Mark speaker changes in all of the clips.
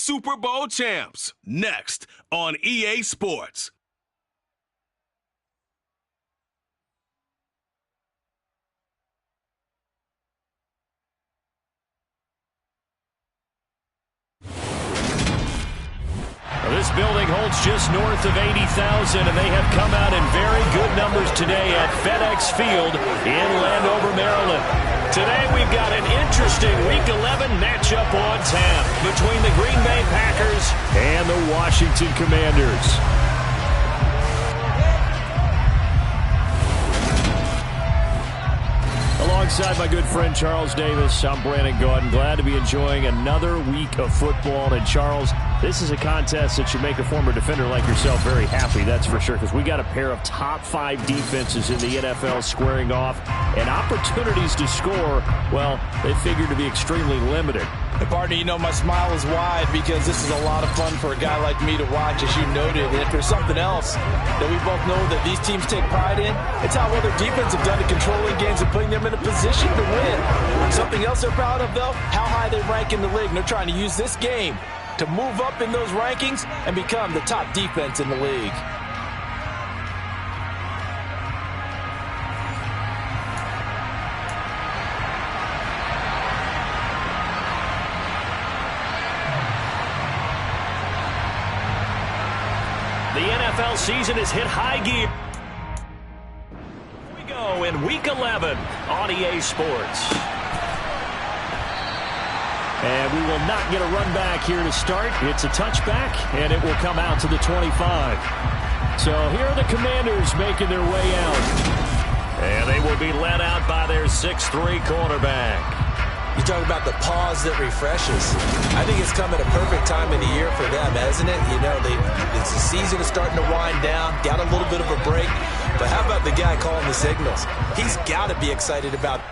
Speaker 1: Super Bowl champs. Next on EA Sports.
Speaker 2: This building holds just north of 80,000, and they have come out in very good numbers today at FedEx Field in Landover, Maryland. Today we've got an interesting Week 11 matchup on tap between the Green Bay Packers and the Washington Commanders. Alongside my good friend Charles Davis, I'm Brandon Gaudin. Glad to be enjoying another week of football. And Charles, this is a contest that should make a former defender like yourself very happy, that's for sure, because we got a pair of top 5 defenses in the NFL squaring off, and opportunities to score, well, they figure to be extremely limited.
Speaker 3: And partner, you know my smile is wide because this is a lot of fun for a guy like me to watch, as you noted. And if there's something else that we both know that these teams take pride in, it's how well their defense have done to controlling games and putting them in a position to win. Something else they're proud of, though, how high they rank in the league. And they're trying to use this game to move up in those rankings and become the top defense in the league.
Speaker 2: The NFL season has hit high gear. Here we go in Week 11 on EA Sports. And we will not get a run back here to start. It's a touchback, and it will come out to the 25. So here are the Commanders making their way out. And they will be led out by their 6'3" quarterback.
Speaker 3: You talk about the pause that refreshes. I think it's come at a perfect time in the year for them, hasn't it? You know, it's the season is starting to wind down, got a little bit of a break. But how about the guy calling the signals? He's got to be excited about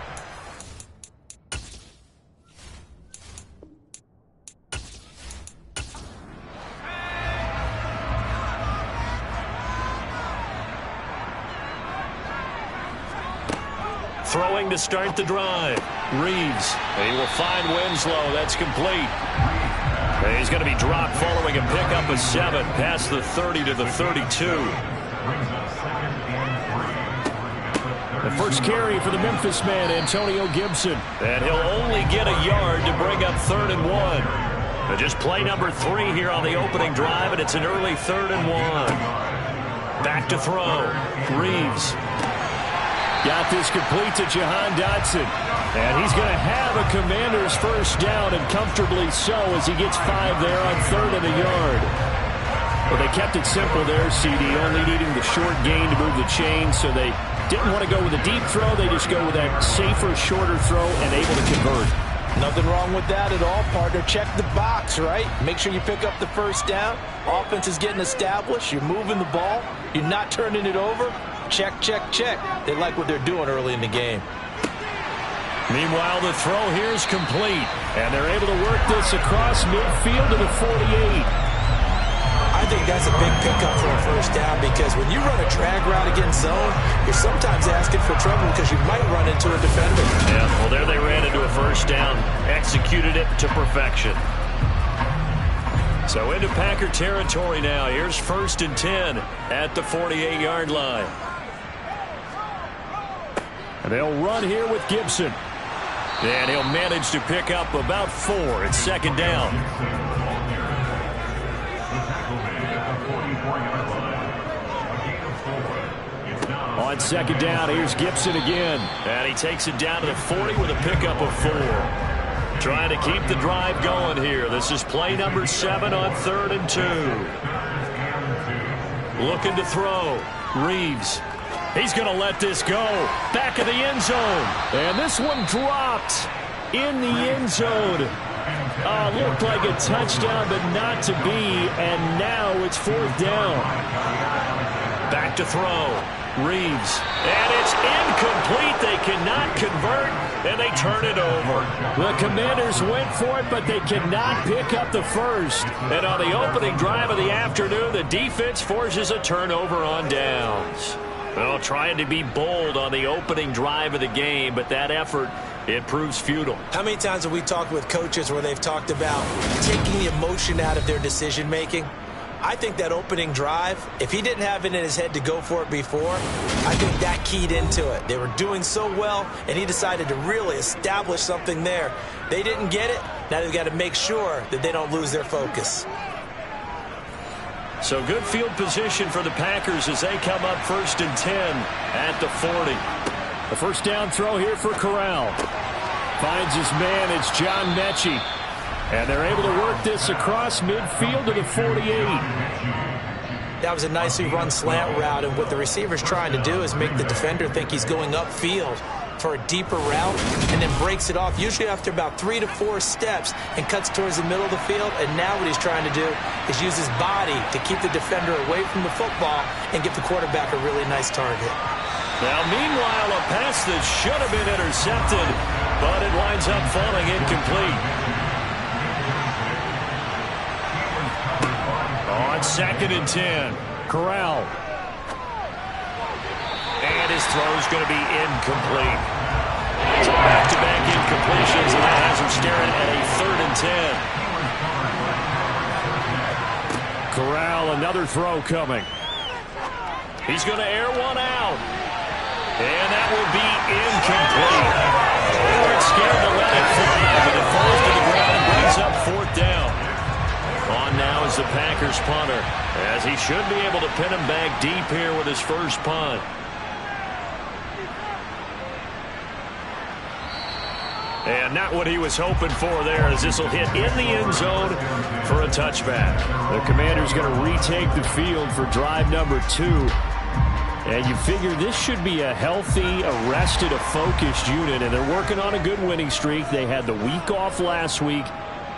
Speaker 2: throwing to start the drive. Reeves. He will find Winslow. That's complete. And he's going to be dropped following a pickup of 7 past the 30 to the 32. The first carry for the Memphis man, Antonio Gibson. And he'll only get a yard to bring up 3rd and 1. But just play number 3 here on the opening drive, and it's an early 3rd and 1. Back to throw. Reeves. Got this complete to Jahan Dotson. And he's going to have a Commander's first down, and comfortably so, as he gets 5 there on 3rd and a yard. Well, they kept it simple there, CD, only needing the short gain to move the chain, so they didn't want to go with a deep throw. They just go with that safer, shorter throw and able to convert.
Speaker 3: Nothing wrong with that at all, partner. Check the box, right? Make sure you pick up the first down. Offense is getting established. You're moving the ball. You're not turning it over. Check, check, check. They like what they're doing early in the game.
Speaker 2: Meanwhile, the throw here is complete, and they're able to work this across midfield to the 48.
Speaker 3: I think that's a big pickup for a first down, because when you run a drag route against zone, you're sometimes asking for trouble because you might run into a defender.
Speaker 2: Yeah, well, there they ran into a first down, executed it to perfection. So into Packer territory now. Here's 1st and 10 at the 48-yard line. And they'll run here with Gibson. And he'll manage to pick up about 4. It's 2nd down. On 2nd down, here's Gibson again. And he takes it down to the 40 with a pickup of 4. Trying to keep the drive going here. This is play number 7 on 3rd and 2. Looking to throw. Reeves. He's going to let this go. Back of the end zone. And this one dropped in the end zone. Looked like a touchdown, but not to be. And now it's 4th down. Back to throw. Reeves. And it's incomplete. They cannot convert, and they turn it over. The Commanders went for it, but they cannot pick up the first. And on the opening drive of the afternoon, the defense forces a turnover on downs. Well, trying to be bold on the opening drive of the game, but that effort it proves futile.
Speaker 3: How many times have we talked with coaches where they've talked about taking the emotion out of their decision-making? I think that opening drive, if he didn't have it in his head to go for it before, I think that keyed into it. They were doing so well, and he decided to really establish something there. They didn't get it. Now they've got to make sure that they don't lose their focus.
Speaker 2: So good field position for the Packers as they come up 1st and 10 at the 40. The first down throw here for Corral. Finds his man. It's John Mechie. And they're able to work this across midfield to the 48.
Speaker 3: That was a nicely run slant route, and what the receiver's trying to do is make the defender think he's going upfield for a deeper route and then breaks it off, usually after about 3 to 4 steps, and cuts towards the middle of the field. And now what he's trying to do is use his body to keep the defender away from the football and give the quarterback a really nice target.
Speaker 2: Now, meanwhile, a pass that should have been intercepted, but it winds up falling incomplete. On 2nd and 10, Corral. And his throw's going to be incomplete. So back-to-back incompletions, and that has him staring at a 3rd and 10. Corral, another throw coming. He's going to air one out. And that will be incomplete. They weren't scared to let it fly, but it falls to the ground and brings up 4th down. On now is the Packers punter, as he should be able to pin him back deep here with his first punt. And not what he was hoping for there, as this will hit in the end zone for a touchback. The Commander's going to retake the field for drive number 2. And you figure this should be a healthy, arrested, a focused unit, and they're working on a good winning streak. They had the week off last week.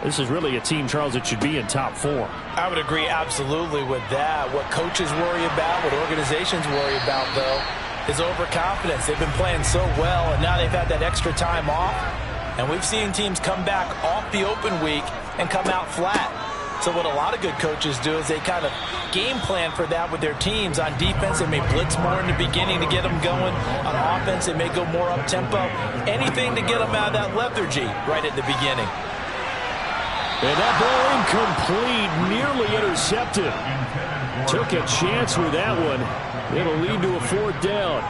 Speaker 2: This is really a team, Charles, that should be in top 4.
Speaker 3: I would agree absolutely with that. What coaches worry about, what organizations worry about, though, is overconfidence. They've been playing so well, and now they've had that extra time off. And we've seen teams come back off the open week and come out flat. So what a lot of good coaches do is they kind of game plan for that with their teams. On defense, they may blitz more in the beginning to get them going. On offense, they may go more up-tempo. Anything to get them out of that lethargy right at the beginning.
Speaker 2: And that ball incomplete, nearly intercepted. Took a chance with that one. It'll lead to a 4th down.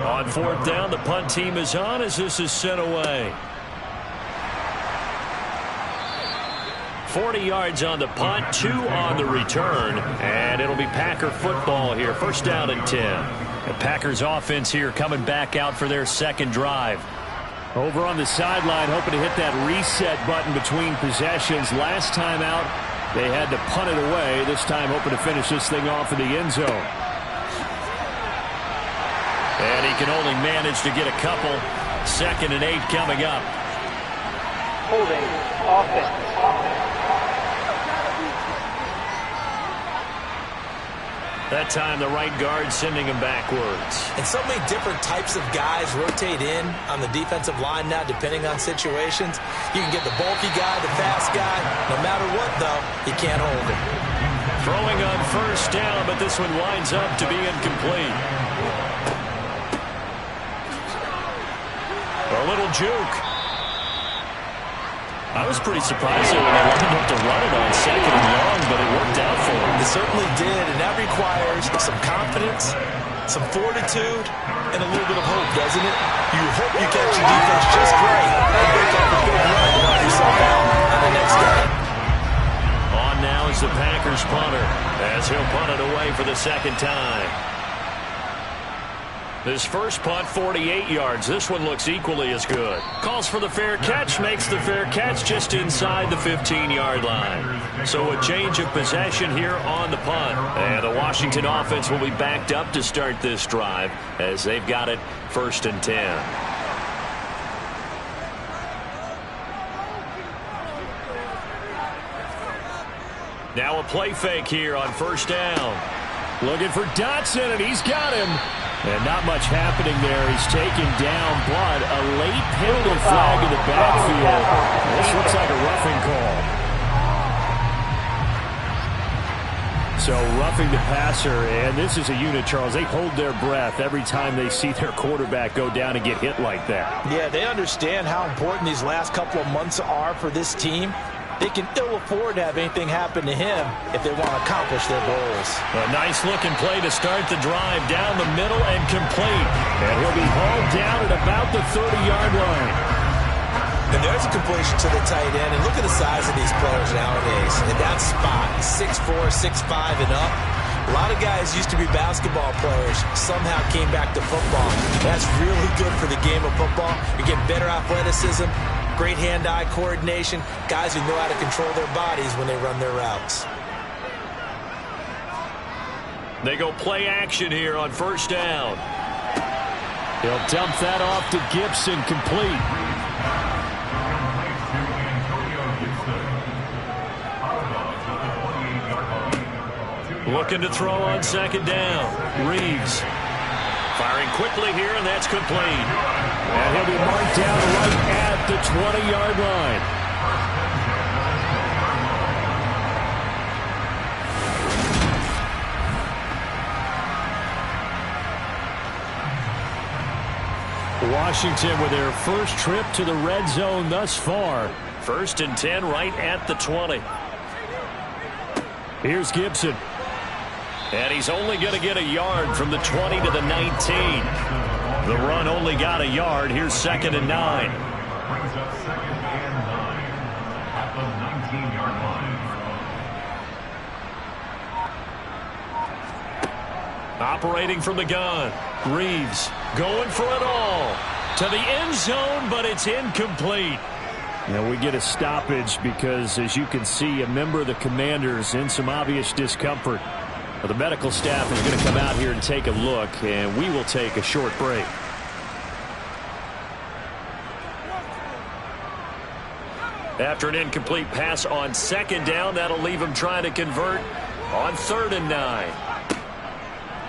Speaker 2: On 4th down, the punt team is on as this is sent away. 40 yards on the punt, 2 on the return, and it'll be Packer football here. 1st down and 10. The Packers offense here coming back out for their 2nd drive. Over on the sideline, hoping to hit that reset button between possessions. Last time out, they had to punt it away. This time hoping to finish this thing off in the end zone. And he can only manage to get a couple. 2nd and 8 coming up.
Speaker 4: Holding offense.
Speaker 2: That time the right guard sending him backwards.
Speaker 3: And so many different types of guys rotate in on the defensive line now, depending on situations. You can get the bulky guy, the fast guy. No matter what, though, you can't hold him.
Speaker 2: Throwing on 1st down, but this one winds up to be incomplete. A little juke. I was pretty surprised when they lined up to run it on 2nd and long, but it worked out for them.
Speaker 3: It certainly did, and that requires some confidence, some fortitude, and a little bit of hope, doesn't it? You hope you catch your defense just right and break up a big run to help yourself out on the next down.
Speaker 2: On now is the Packers punter, as he'll punt it away for the 2nd time. This first punt, 48 yards. This one looks equally as good. Calls for the fair catch, makes the fair catch just inside the 15-yard line. So a change of possession here on the punt. And the Washington offense will be backed up to start this drive as they've got it 1st and 10. Now a play fake here on 1st down. Looking for Dotson, and he's got him. And not much happening there. He's taken down, but a late penalty flag in the backfield. This looks like a roughing call. So roughing the passer, and this is a unit, Charles. They hold their breath every time they see their quarterback go down and get hit like that.
Speaker 3: Yeah, they understand how important these last couple of months are for this team. They can ill afford to have anything happen to him if they want to accomplish their goals.
Speaker 2: A nice-looking play to start the drive down the middle and complete. And he'll be hauled down at about the 30-yard line.
Speaker 5: And there's a completion to the tight end. And look at the size of these players nowadays. In that spot, 6'4", 6'5", and up. A lot of guys used to be basketball players, somehow came back to football. That's really good for the game of football. You get better athleticism, great hand-eye coordination, guys who know how to control their bodies when they run their routes.
Speaker 2: They go play action here on first down. He'll dump that off to Gibson, complete. Looking to throw on second down. Reeves firing quickly here, and that's complete. And he'll be marked down right at the 20-yard line. Washington with their first trip to the red zone thus far. 1st and 10 right at the 20. Here's Gibson. And he's only going to get a yard from the 20 to the 19. The run only got a yard. Here's 2nd and 9. Operating from the gun. Reeves going for it all. To the end zone, but it's incomplete. Now we get a stoppage because, as you can see, a member of the Commanders in some obvious discomfort. Well, the medical staff is going to come out here and take a look, and we will take a short break. After an incomplete pass on 2nd down, that'll leave him trying to convert on 3rd and 9.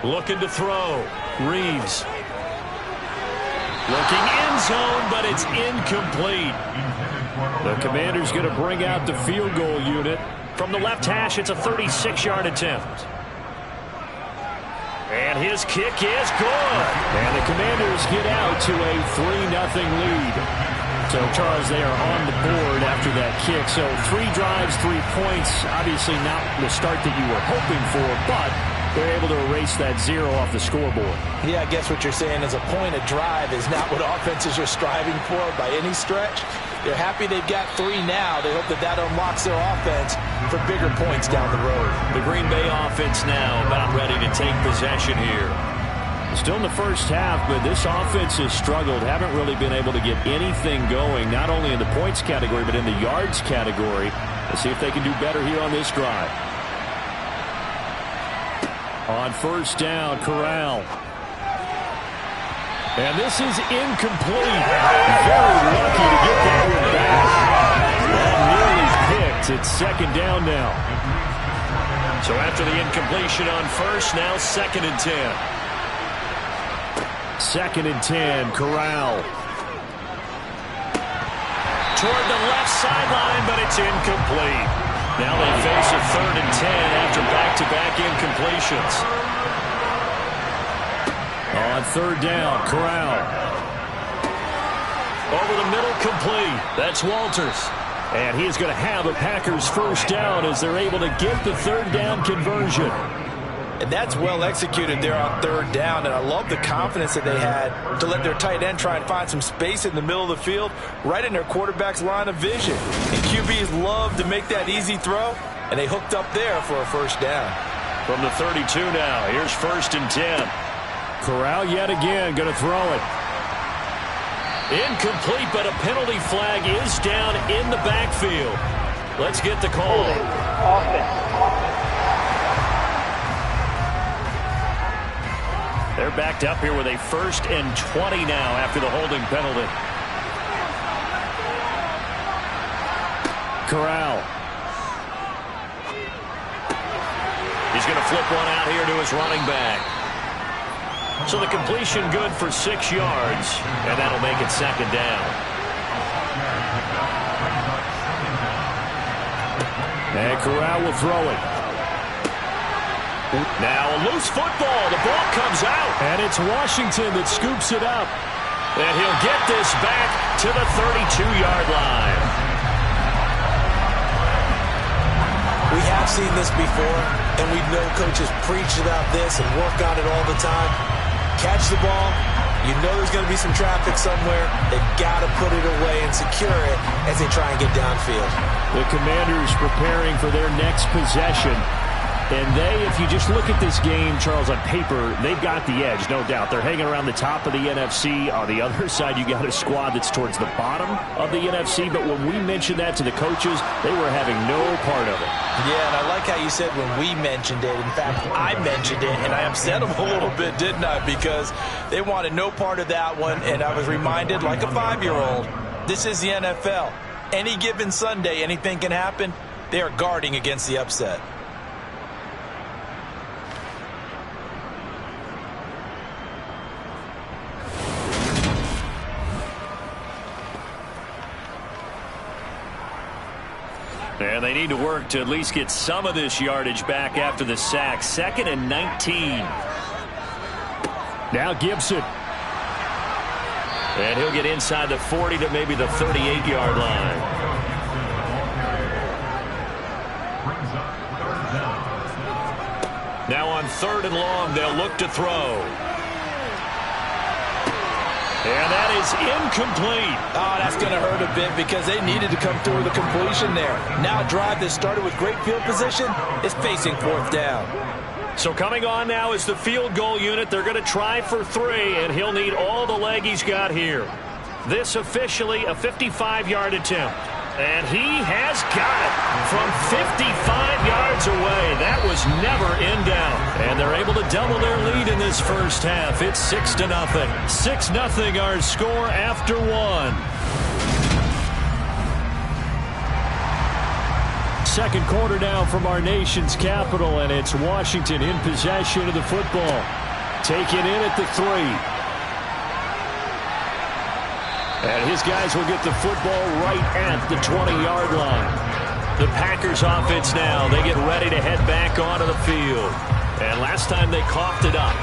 Speaker 2: Looking to throw. Reeves. Looking end zone, but it's incomplete. The Commanders going to bring out the field goal unit. From the left hash, it's a 36-yard attempt. And his kick is good. And the Commanders get out to a 3-0 lead. So, Charles, they are on the board after that kick. So 3 drives, 3 points. Obviously not the start that you were hoping for, but they're able to erase that 0 off the scoreboard.
Speaker 3: Yeah, I guess what you're saying is a point a drive is not what offenses are striving for by any stretch. They're happy they've got 3 now. They hope that that unlocks their offense for bigger points down the road.
Speaker 2: The Green Bay offense now about ready to take possession here. Still in the first half, but this offense has struggled. Haven't really been able to get anything going, not only in the points category, but in the yards category. Let's see if they can do better here on this drive. On first down, Corral. And this is incomplete. Very lucky to get that one back. And nearly picked. It's 2nd down now. So after the incompletion on first, now 2nd and 10. 2nd and 10, Corral. Toward the left sideline, but it's incomplete. Now they face a 3rd and 10 after back-to-back incompletions. On 3rd down, Corral. Over the middle, complete. That's Walters. And he's going to have a Packers first down as they're able to get the 3rd down conversion.
Speaker 3: And that's well executed there on 3rd down. And I love the confidence that they had to let their tight end try and find some space in the middle of the field, right in their quarterback's line of vision. And QBs love to make that easy throw, and they hooked up there for a first down.
Speaker 2: From the 32 now, here's 1st and 10. Corral yet again going to throw it. Incomplete, but a penalty flag is down in the backfield. Let's get the call.
Speaker 4: Offense.
Speaker 2: They're backed up here with a 1st and 20 now after the holding penalty. Corral. He's going to flip one out here to his running back. So the completion good for 6 yards, and that'll make it 2nd down. And Corral will throw it. Now a loose football. The ball comes out. And it's Washington that scoops it up. And he'll get this back to the 32-yard line.
Speaker 5: We have seen this before, and we know coaches preach about this and work on it all the time. Catch the ball. You know there's going to be some traffic somewhere. They've got to put it away and secure it as they try and get downfield.
Speaker 2: The Commanders preparing for their next possession. And if you just look at this game, Charles, on paper, they've got the edge, no doubt. They're hanging around the top of the NFC. On the other side, you got a squad that's towards the bottom of the NFC. But when we mentioned that to the coaches, they were having no part of it.
Speaker 3: Yeah, and I like how you said when we mentioned it. In fact, I mentioned it, and I upset them a little bit, didn't I? Because they wanted no part of that one, and I was reminded, like a 5-year-old, this is the NFL. Any given Sunday, anything can happen. They are guarding against the upset.
Speaker 2: And they need to work to at least get some of this yardage back after the sack. 2nd and 19. Now Gibson. And he'll get inside the 40 to maybe the 38-yard line. Now on 3rd and long, they'll look to throw. And that is incomplete.
Speaker 3: Oh, that's going to hurt a bit because they needed to come through with a completion there. Now a drive that started with great field position is facing 4th down.
Speaker 2: So coming on now is the field goal unit. They're going to try for 3, and he'll need all the leg he's got here. This officially a 55-yard attempt. And he has got it from 55 yards away. That was never in doubt. And they're able to double their lead in this first half. It's 6-0. 6-0 our score after 1. Second quarter now from our nation's capital, and it's Washington in possession of the football. Taken in at the 3. And his guys will get the football right at the 20-yard line. The Packers offense now. They get ready to head back onto the field. And last time they coughed it up,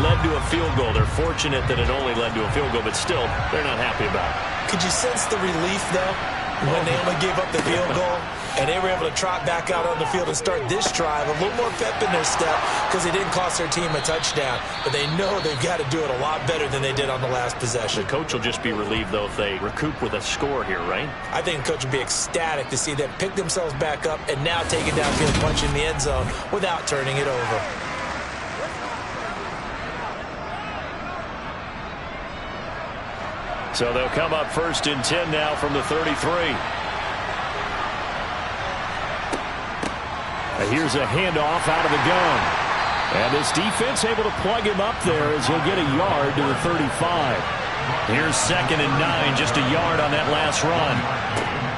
Speaker 2: led to a field goal. They're fortunate that it only led to a field goal, but still, they're not happy about it.
Speaker 5: Could you sense the relief, though, when they only gave up the field goal? And they were able to trot back out on the field and start this drive. A little more pep in their step because they didn't cost their team a touchdown. But they know they've got to do it a lot better than they did on the last possession.
Speaker 2: The coach will just be relieved, though, if they recoup with a score here, right?
Speaker 5: I think the coach will be ecstatic to see them pick themselves back up and now take it downfield, punch in the end zone without turning it over.
Speaker 2: So they'll come up 1st and 10 now from the 33. Here's a handoff out of the gun. And this defense able to plug him up there as he'll get a yard to the 35. Here's 2nd and 9, just a yard on that last run.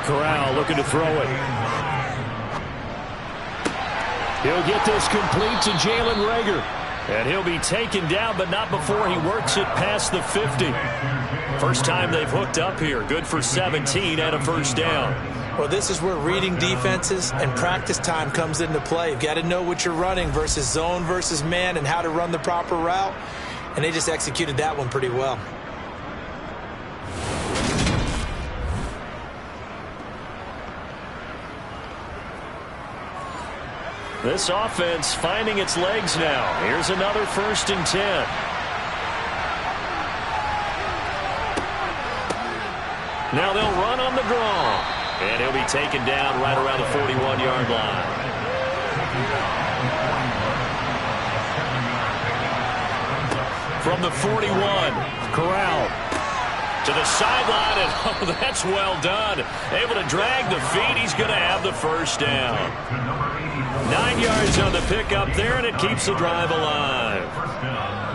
Speaker 2: Corral looking to throw it. He'll get this complete to Jalen Reagor. And he'll be taken down, but not before he works it past the 50. First time they've hooked up here. Good for 17 and a first down.
Speaker 5: Well, this is where reading defenses and practice time comes into play. You've got to know what you're running versus zone versus man and how to run the proper route. And they just executed that one pretty well.
Speaker 2: This offense finding its legs now. Here's another 1st and 10. Now they'll run on the draw. And he'll be taken down right around the 41-yard line. From the 41, Corral to the sideline, and oh, that's well done. Able to drag the feet. He's going to have the first down. 9 yards on the pickup there, and it keeps the drive alive.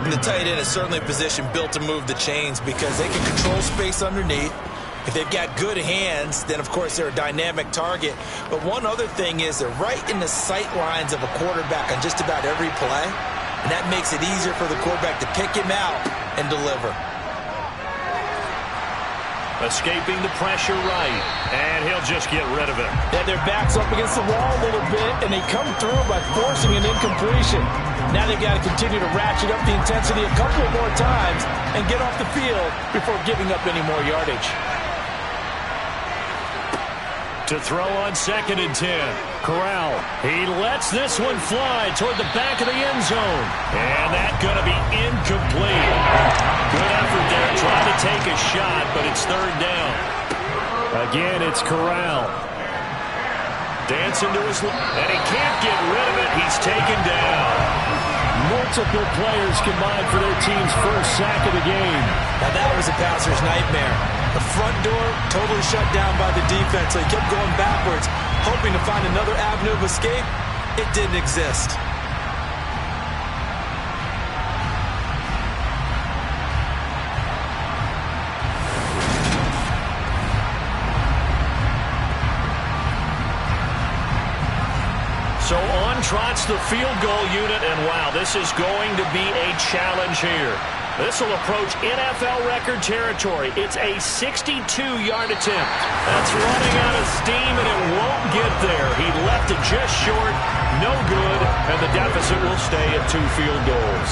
Speaker 5: And the tight end is certainly a position built to move the chains because they can control space underneath. If they've got good hands, then, of course, they're a dynamic target. But one other thing is they're right in the sight lines of a quarterback on just about every play. And that makes it easier for the quarterback to pick him out and deliver.
Speaker 2: Escaping the pressure right. And he'll just get rid of it.
Speaker 3: Yeah, their back's up against the wall a little bit, and they come through by forcing an incompletion. Now they've got to continue to ratchet up the intensity a couple of more times and get off the field before giving up any more yardage.
Speaker 2: To throw on 2nd and 10. Corral. He lets this one fly toward the back of the end zone. And that's going to be incomplete. Good effort there trying to take a shot, but it's 3rd down. Again, it's Corral. Dancing to his left, and he can't get rid of it. He's taken down. Multiple players combined for their team's first sack of the game.
Speaker 5: Now that was a passer's nightmare. The front door totally shut down by the defense. So he kept going backwards, hoping to find another avenue of escape. It didn't exist.
Speaker 2: So on trots the field goal unit, and wow, this is going to be a challenge here. This will approach NFL record territory. It's a 62-yard attempt. That's running out of steam, and it won't get there. He left it just short, no good, and the deficit will stay at 2 field goals.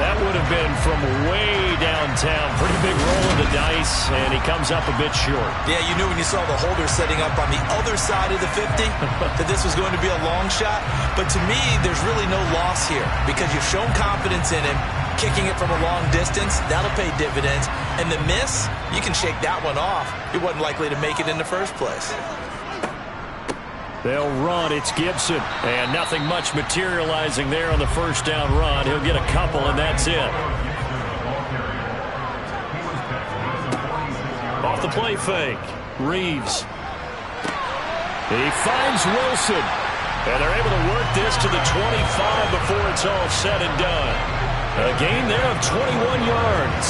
Speaker 2: That would have been from way downtown. Pretty big roll of the dice, and he comes up a bit short.
Speaker 5: Yeah, you knew when you saw the holder setting up on the other side of the 50 that this was going to be a long shot. But to me, there's really no loss here because you've shown confidence in him. Kicking it from a long distance, that'll pay dividends. And the miss, you can shake that one off. He wasn't likely to make it in the first place.
Speaker 2: They'll run. It's Gibson. And nothing much materializing there on the first down run. He'll get a couple, and that's it. Off the play fake. Reeves. He finds Wilson. And they're able to work this to the 25 before it's all said and done. A gain there of 21 yards.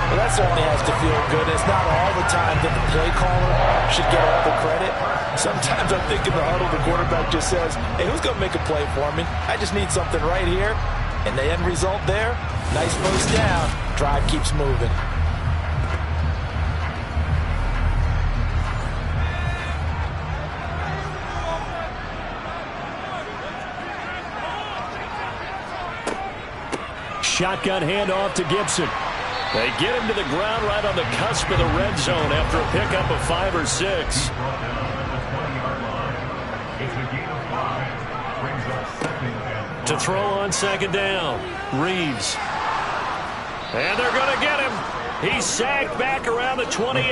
Speaker 3: Well, that certainly has to feel good. It's not all the time that the play caller should get all the credit. Sometimes I think in the huddle, the quarterback just says, hey, who's going to make a play for me? I just need something right here. And the end result there, nice first down. Drive keeps moving.
Speaker 2: Shotgun handoff to Gibson. They get him to the ground right on the cusp of the red zone after a pickup of 5 or 6. To throw on 2nd down. Reeves. And they're going to get him. He's sacked back around the 28.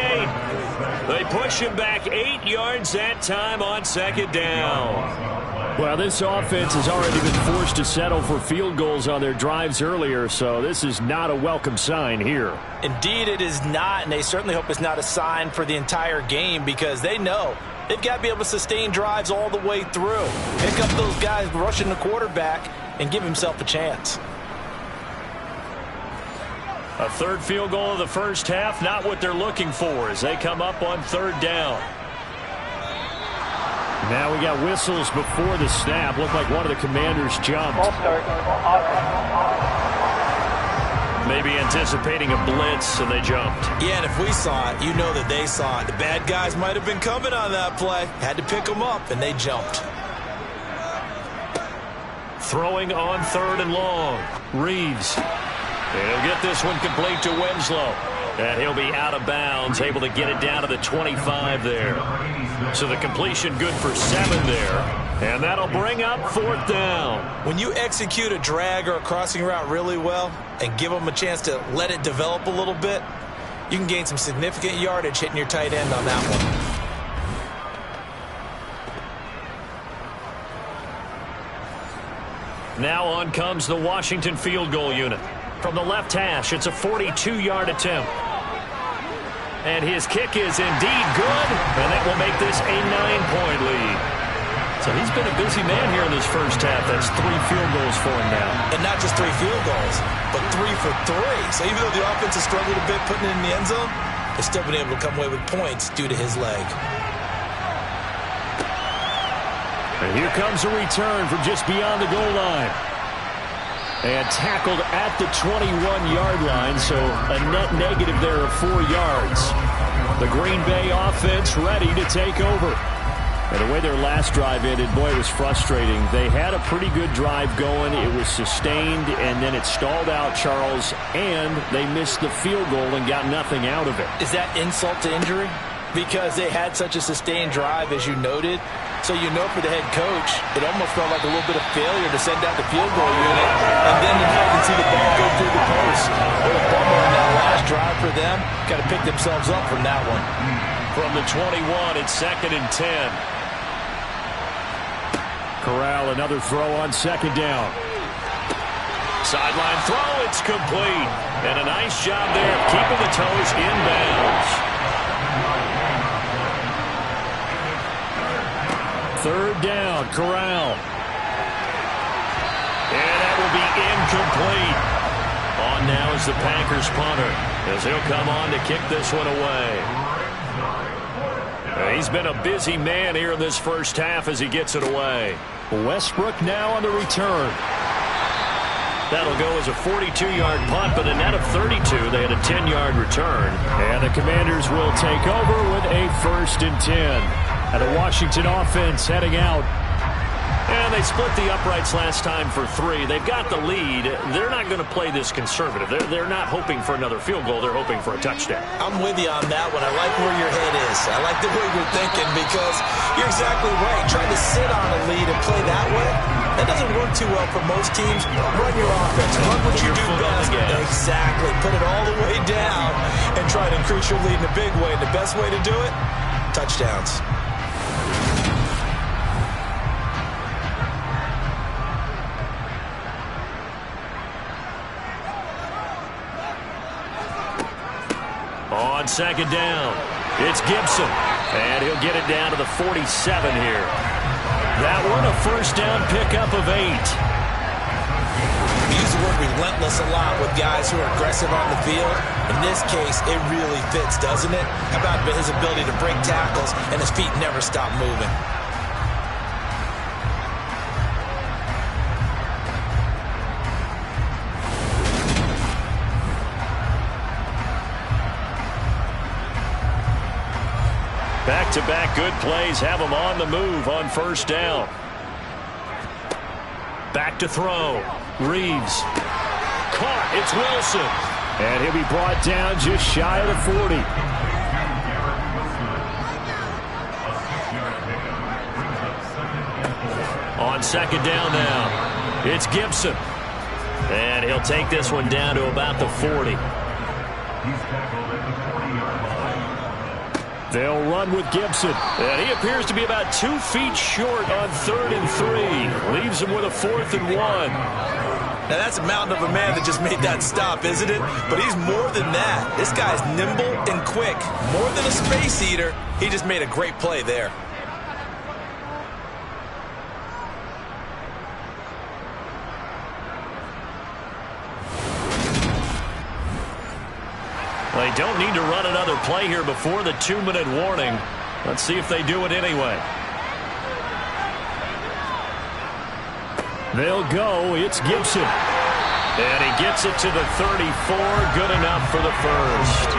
Speaker 2: They push him back 8 yards that time on 2nd down. Well, this offense has already been forced to settle for field goals on their drives earlier, so this is not a welcome sign here.
Speaker 3: Indeed, it is not, and they certainly hope it's not a sign for the entire game because they know they've got to be able to sustain drives all the way through. Pick up those guys rushing the quarterback and give himself a chance.
Speaker 2: A 3rd field goal of the first half, not what they're looking for as they come up on 3rd down. Now we got whistles before the snap. Looked like one of the Commanders jumped. Maybe anticipating a blitz, and they jumped.
Speaker 5: Yeah, and if we saw it, you know that they saw it. The bad guys might have been coming on that play. Had to pick them up, and they jumped.
Speaker 2: Throwing on 3rd and long. Reeves. And he'll get this one complete to Winslow. And he'll be out of bounds, able to get it down to the 25 there. So the completion good for 7 there. And that'll bring up 4th down.
Speaker 5: When you execute a drag or a crossing route really well and give them a chance to let it develop a little bit, you can gain some significant yardage hitting your tight end on that one.
Speaker 2: Now on comes the Washington field goal unit. From the left hash, it's a 42-yard attempt. And his kick is indeed good, and that will make this a 9-point lead. So he's been a busy man here in this first half. That's 3 field goals for him now.
Speaker 5: And not just 3 field goals, but 3 for 3. So even though the offense has struggled a bit putting it in the end zone, they've still been able to come away with points due to his leg.
Speaker 2: And here comes a return from just beyond the goal line. And tackled at the 21-yard line, so a net negative there of 4 yards. The Green Bay offense ready to take over. And the way their last drive ended, boy, it was frustrating. They had a pretty good drive going. It was sustained, and then it stalled out, Charles, and they missed the field goal and got nothing out of it.
Speaker 3: Is that insult to injury? Because they had such a sustained drive, as you noted. So you know for the head coach, it almost felt like a little bit of failure to send out the field goal unit. And then now you can see the ball go through the post. What a bummer on that last drive for them. Got to pick themselves up from that one.
Speaker 2: From the 21, it's 2nd and 10. Corral, another throw on 2nd down. Sideline throw, it's complete. And a nice job there of keeping the toes inbounds. 3rd down, Corral. And that will be incomplete. On now is the Packers punter, as he'll come on to kick this one away. He's been a busy man here in this first half as he gets it away. Westbrook now on the return. That'll go as a 42-yard punt, but a net of 32. They had a 10-yard return. And the Commanders will take over with a 1st and 10. And the Washington offense heading out. And they split the uprights last time for 3. They've got the lead. They're not going to play this conservative. They're not hoping for another field goal. They're hoping for a touchdown.
Speaker 5: I'm with you on that one. I like where your head is. I like the way you're thinking because you're exactly right. Trying to sit on a lead and play that way, that doesn't work too well for most teams. Run your offense. Run what you do best. Exactly. Put it all the way down and try to increase your lead in a big way. And the best way to do it, touchdowns.
Speaker 2: On 2nd down, it's Gibson, and he'll get it down to the 47 here. That one a 1st down pickup of 8.
Speaker 5: We use the word relentless a lot with guys who are aggressive on the field. In this case, it really fits, doesn't it? How about his ability to break tackles and his feet never stop moving?
Speaker 2: Back-to-back good plays have him on the move on 1st down. Back to throw. Reeves. Caught. It's Wilson. And he'll be brought down just shy of the 40. On 2nd down now, it's Gibson. And he'll take this one down to about the 40. They'll run with Gibson. And he appears to be about 2 feet short on 3rd and 3. Leaves him with a 4th and 1.
Speaker 5: Now, that's a mountain of a man that just made that stop, isn't it? But he's more than that. This guy's nimble and quick. More than a space eater. He just made a great play there.
Speaker 2: They don't need to run another play here before the 2-minute warning. Let's see if they do it anyway. They'll go. It's Gibson. And he gets it to the 34. Good enough for the 1st.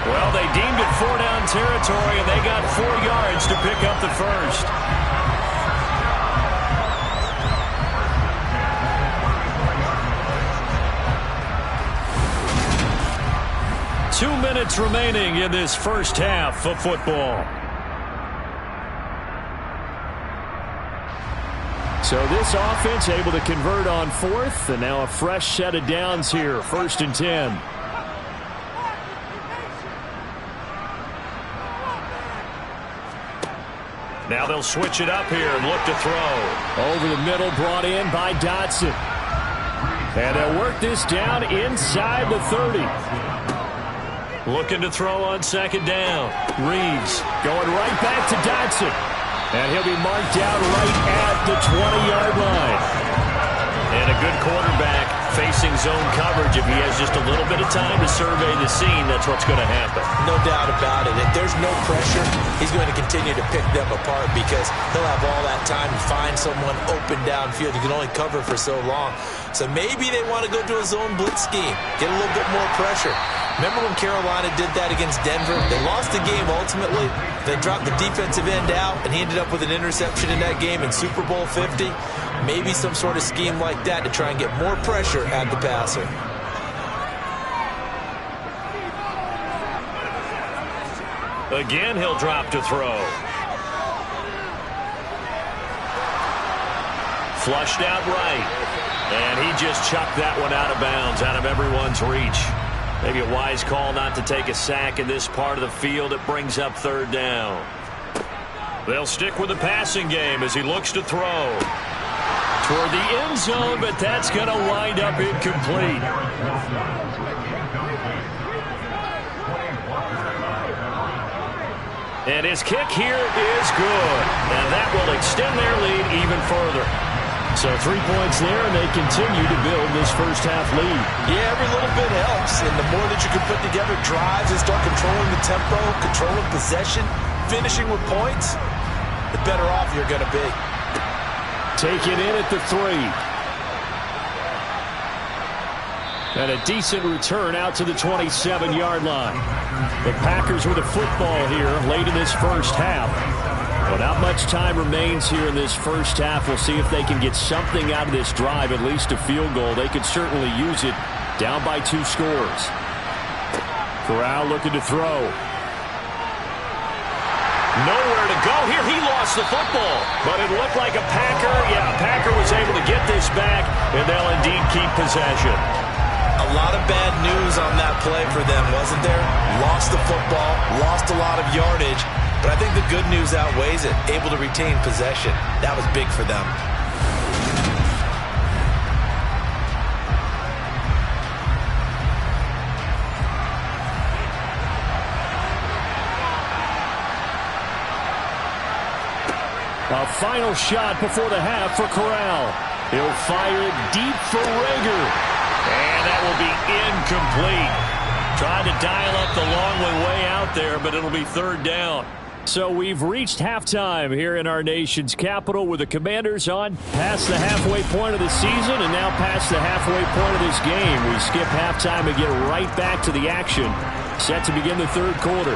Speaker 2: Well, they deemed it 4-down territory, and they got 4 yards to pick up the 1st. 2 minutes remaining in this first half of football. So this offense able to convert on 4th, and now a fresh set of downs here, 1st and 10. Now they'll switch it up here and look to throw. Over the middle, brought in by Dotson. And they'll work this down inside the 30. Looking to throw on 2nd down. Reeves going right back to Dotson. And he'll be marked down right at the 20-yard line. And a good quarterback facing zone coverage. If he has just a little bit of time to survey the scene, that's what's going to happen.
Speaker 5: No doubt about it. If there's no pressure, he's going to continue to pick them apart because he'll have all that time to find someone open downfield. He can only cover for so long. So maybe they want to go to a zone blitz scheme, get a little bit more pressure. Remember when Carolina did that against Denver? They lost the game ultimately. They dropped the defensive end out, and he ended up with an interception in that game in Super Bowl 50. Maybe some sort of scheme like that to try and get more pressure at the passer.
Speaker 2: Again, he'll drop to throw. Flushed out right. And he just chucked that one out of bounds, out of everyone's reach. Maybe a wise call not to take a sack in this part of the field. It brings up third down. They'll stick with the passing game as he looks to throw. Toward the end zone, but that's going to wind up incomplete. And his kick here is good. And that will extend their lead even further.
Speaker 6: So 3 points there, and they continue to build this first-half lead.
Speaker 5: Yeah, every little bit helps. And the more that you can put together drives and start controlling the tempo, controlling possession, finishing with points, the better off you're going to be.
Speaker 6: Take it in at the 3. And a decent return out to the 27-yard line. The Packers with a football here late in this first half. Well, not much time remains here in this first half. We'll see if they can get something out of this drive, at least a field goal. They could certainly use it down by 2 scores. Corral looking to throw.
Speaker 2: Nowhere to go here. He lost the football, but it looked like a Packer. Yeah, a Packer was able to get this back, and they'll indeed keep possession.
Speaker 5: A lot of bad news on that play for them, wasn't there? Lost the football, lost a lot of yardage, but I think the good news outweighs it. Able to retain possession. That was big for them.
Speaker 6: A final shot before the half for Corral. He'll fire it deep for Rager.
Speaker 2: And that will be incomplete. Trying to dial up the long way out there, but it'll be third down.
Speaker 6: So we've reached halftime here in our nation's capital with the Commanders on past the halfway point of the season and now past the halfway point of this game. We skip halftime and get right back to the action. Set to begin the third quarter.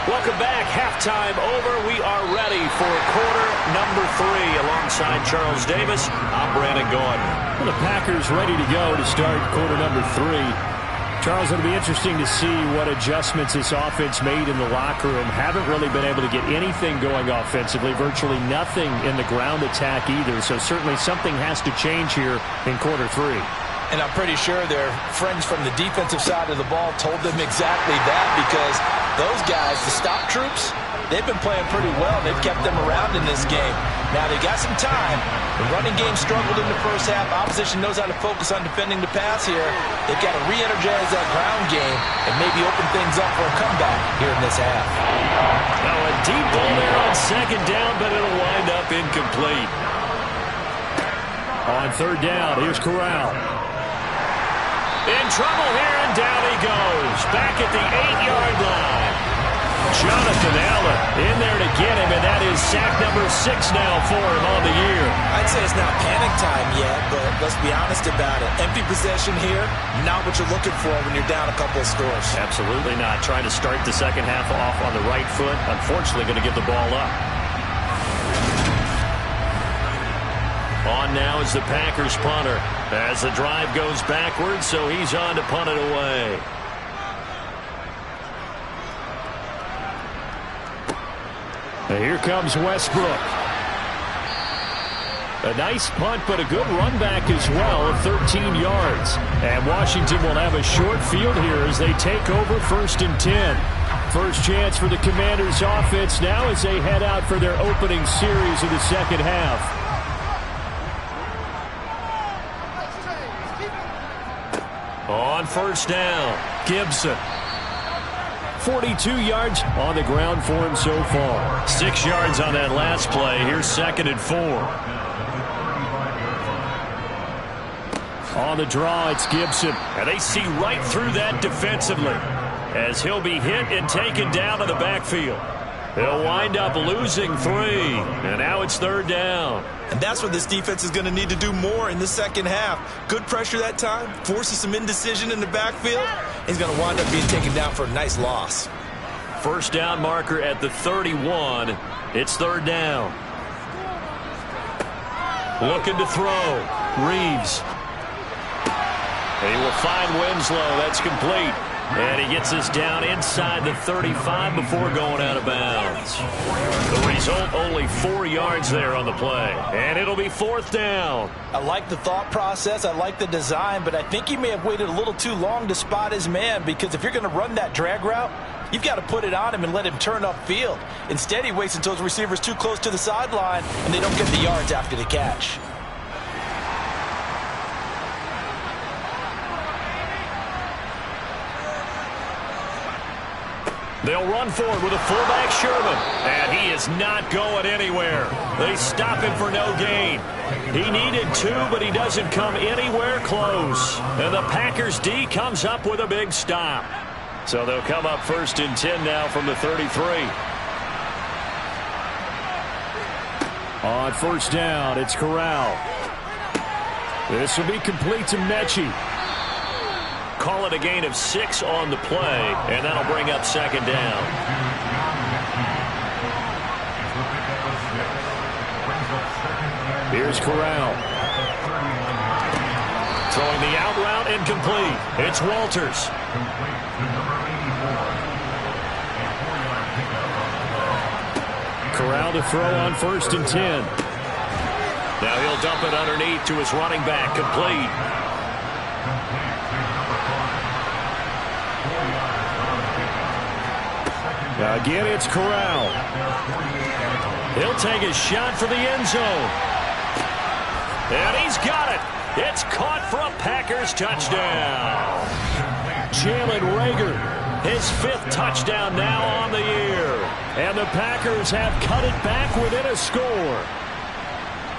Speaker 2: Welcome back. Halftime over. We are ready for quarter number 3. Alongside Charles Davis, I'm Brandon Gaudin.
Speaker 6: Well, the Packers ready to go to start quarter number 3. Charles, it'll be interesting to see what adjustments this offense made in the locker room. Haven't really been able to get anything going offensively, virtually nothing in the ground attack either. So certainly something has to change here in quarter 3.
Speaker 3: And I'm pretty sure their friends from the defensive side of the ball told them exactly that, because those guys, the stop troops, they've been playing pretty well. They've kept them around in this game. Now they got some time. The running game struggled in the first half. Opposition knows how to focus on defending the pass here. They've got to re-energize that ground game and maybe open things up for a comeback here in this half.
Speaker 2: Now a deep ball there on second down, but it'll wind up incomplete.
Speaker 6: On third down, here's Corral.
Speaker 2: In trouble here, and down he goes. Back at the 8-yard line. Jonathan Allen in there to get him, and that is sack number 6 now for him on the year.
Speaker 5: I'd say it's not panic time yet, but let's be honest about it. Empty possession here, not what you're looking for when you're down a couple of scores.
Speaker 2: Absolutely not. Trying to start the second half off on the right foot. Unfortunately, going to give the ball up. On now is the Packers punter as the drive goes backwards, so he's on to punt it away.
Speaker 6: Here comes Westbrook. A nice punt, but a good run back as well of 13 yards. And Washington will have a short field here as they take over 1st and 10. First chance for the Commanders offense now as they head out for their opening series of the second half.
Speaker 2: On first down, Gibson.
Speaker 6: 42 yards on the ground for him so far.
Speaker 2: 6 yards on that last play. Here's 2nd and 4.
Speaker 6: On the draw, it's Gibson.
Speaker 2: And they see right through that defensively as he'll be hit and taken down to the backfield. He'll wind up losing 3, and now it's 3rd down.
Speaker 5: And that's what this defense is going to need to do more in the second half. Good pressure that time, forces some indecision in the backfield. He's going to wind up being taken down for a nice loss.
Speaker 2: First down marker at the 31. It's 3rd down. Looking to throw. Reeves. He will find Winslow. That's complete. And he gets us down inside the 35 before going out of bounds. The result, only 4 yards there on the play. And it'll be 4th down.
Speaker 3: I like the thought process. I like the design. But I think he may have waited a little too long to spot his man, because if you're going to run that drag route, you've got to put it on him and let him turn upfield. Instead, he waits until his receiver's too close to the sideline, and they don't get the yards after the catch.
Speaker 2: They'll run forward with a fullback, Sherman. And he is not going anywhere. They stop him for no gain. He needed 2, but he doesn't come anywhere close. And the Packers D comes up with a big stop. So they'll come up 1st and 10 now from the 33.
Speaker 6: On 1st down, it's Corral. This will be complete to Mechie.
Speaker 2: Call it a gain of 6 on the play, and that'll bring up 2nd down.
Speaker 6: Here's Corral.
Speaker 2: Throwing the out route incomplete. It's Walters.
Speaker 6: Corral to throw on 1st and 10.
Speaker 2: Now he'll dump it underneath to his running back, complete.
Speaker 6: Again, it's Corral.
Speaker 2: He'll take a shot for the end zone. And he's got it. It's caught for a Packers touchdown.
Speaker 6: Jalen Reagor,
Speaker 2: his 5th touchdown now on the year.
Speaker 6: And the Packers have cut it back within a score.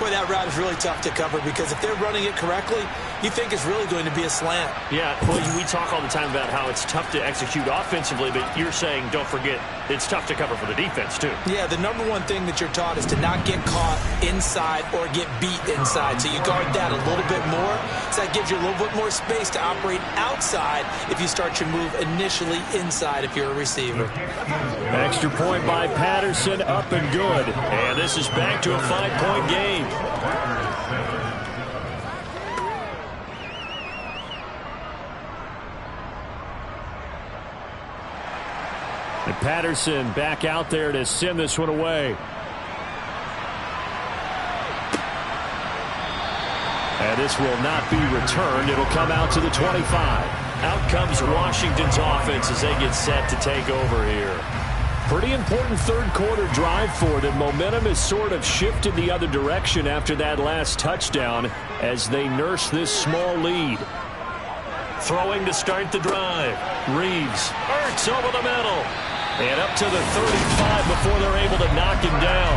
Speaker 5: Boy, that route is really tough to cover, because if they're running it correctly, you think it's really going to be a slant.
Speaker 2: Yeah, well, we talk all the time about how it's tough to execute offensively, but you're saying, don't forget, it's tough to cover for the defense, too.
Speaker 5: Yeah, the number one thing that you're taught is to not get caught inside or get beat inside. So you guard that a little bit more. So that gives you a little bit more space to operate outside if you start your move initially inside if you're a receiver.
Speaker 6: Extra point by Patterson, up and good.
Speaker 2: And this is back to a 5-point game.
Speaker 6: And Patterson back out there to send this one away. And this will not be returned. It'll come out to the 25.
Speaker 2: Out comes Washington's offense as they get set to take over here.
Speaker 6: Pretty important 3rd quarter drive for them. Momentum has sort of shifted the other direction after that last touchdown as they nurse this small lead.
Speaker 2: Throwing to start the drive. Reeves. Ertz over the middle. And up to the 35 before they're able to knock him down.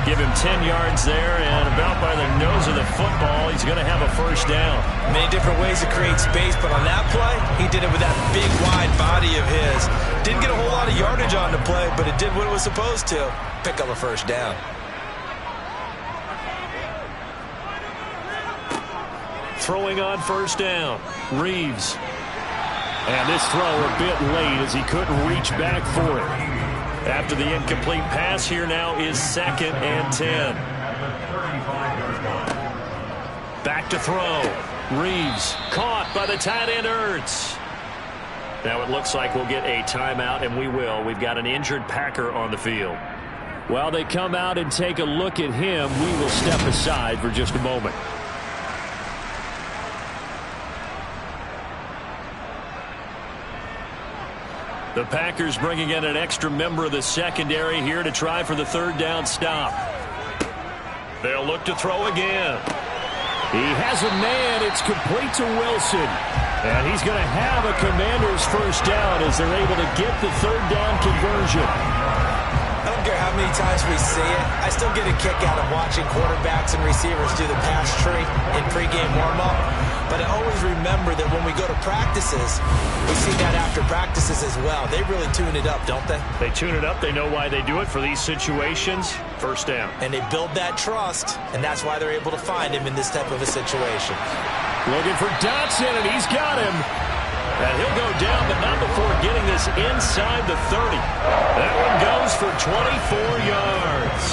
Speaker 2: Give him 10 yards there, and about by the nose of the football, he's going to have a 1st down.
Speaker 5: Many different ways to create space, but on that play, he did it with that big, wide body of his. Didn't get a whole lot of yardage on the play, but it did what it was supposed to. Pick up a 1st down.
Speaker 2: Throwing on 1st down. Reeves.
Speaker 6: And this throw a bit late as he couldn't reach back for it.
Speaker 2: After the incomplete pass, here now is 2nd and 10. Back to throw. Reeves caught by the tight end Ertz. Now it looks like we'll get a timeout, and we will. We've got an injured Packer on the field.
Speaker 6: While they come out and take a look at him, we will step aside for just a moment.
Speaker 2: The Packers bringing in an extra member of the secondary here to try for the 3rd down stop. They'll look to throw again.
Speaker 6: He has a man. It's complete to Wilson. And he's going to have a Commander's 1st down as they're able to get the 3rd down conversion.
Speaker 5: I don't care how many times we say it. I I still get a kick out of watching quarterbacks and receivers do the pass tree in pregame warm-up. But I always remember that when we go to practices, we see that after practices as well. They really tune it up, don't they?
Speaker 2: They tune it up. They know why they do it for these situations. First down.
Speaker 5: And they build that trust, and that's why they're able to find him in this type of a situation.
Speaker 6: Looking for Dotson, and he's got him.
Speaker 2: And he'll go down, but not before getting this inside the 30. That one goes for 24 yards.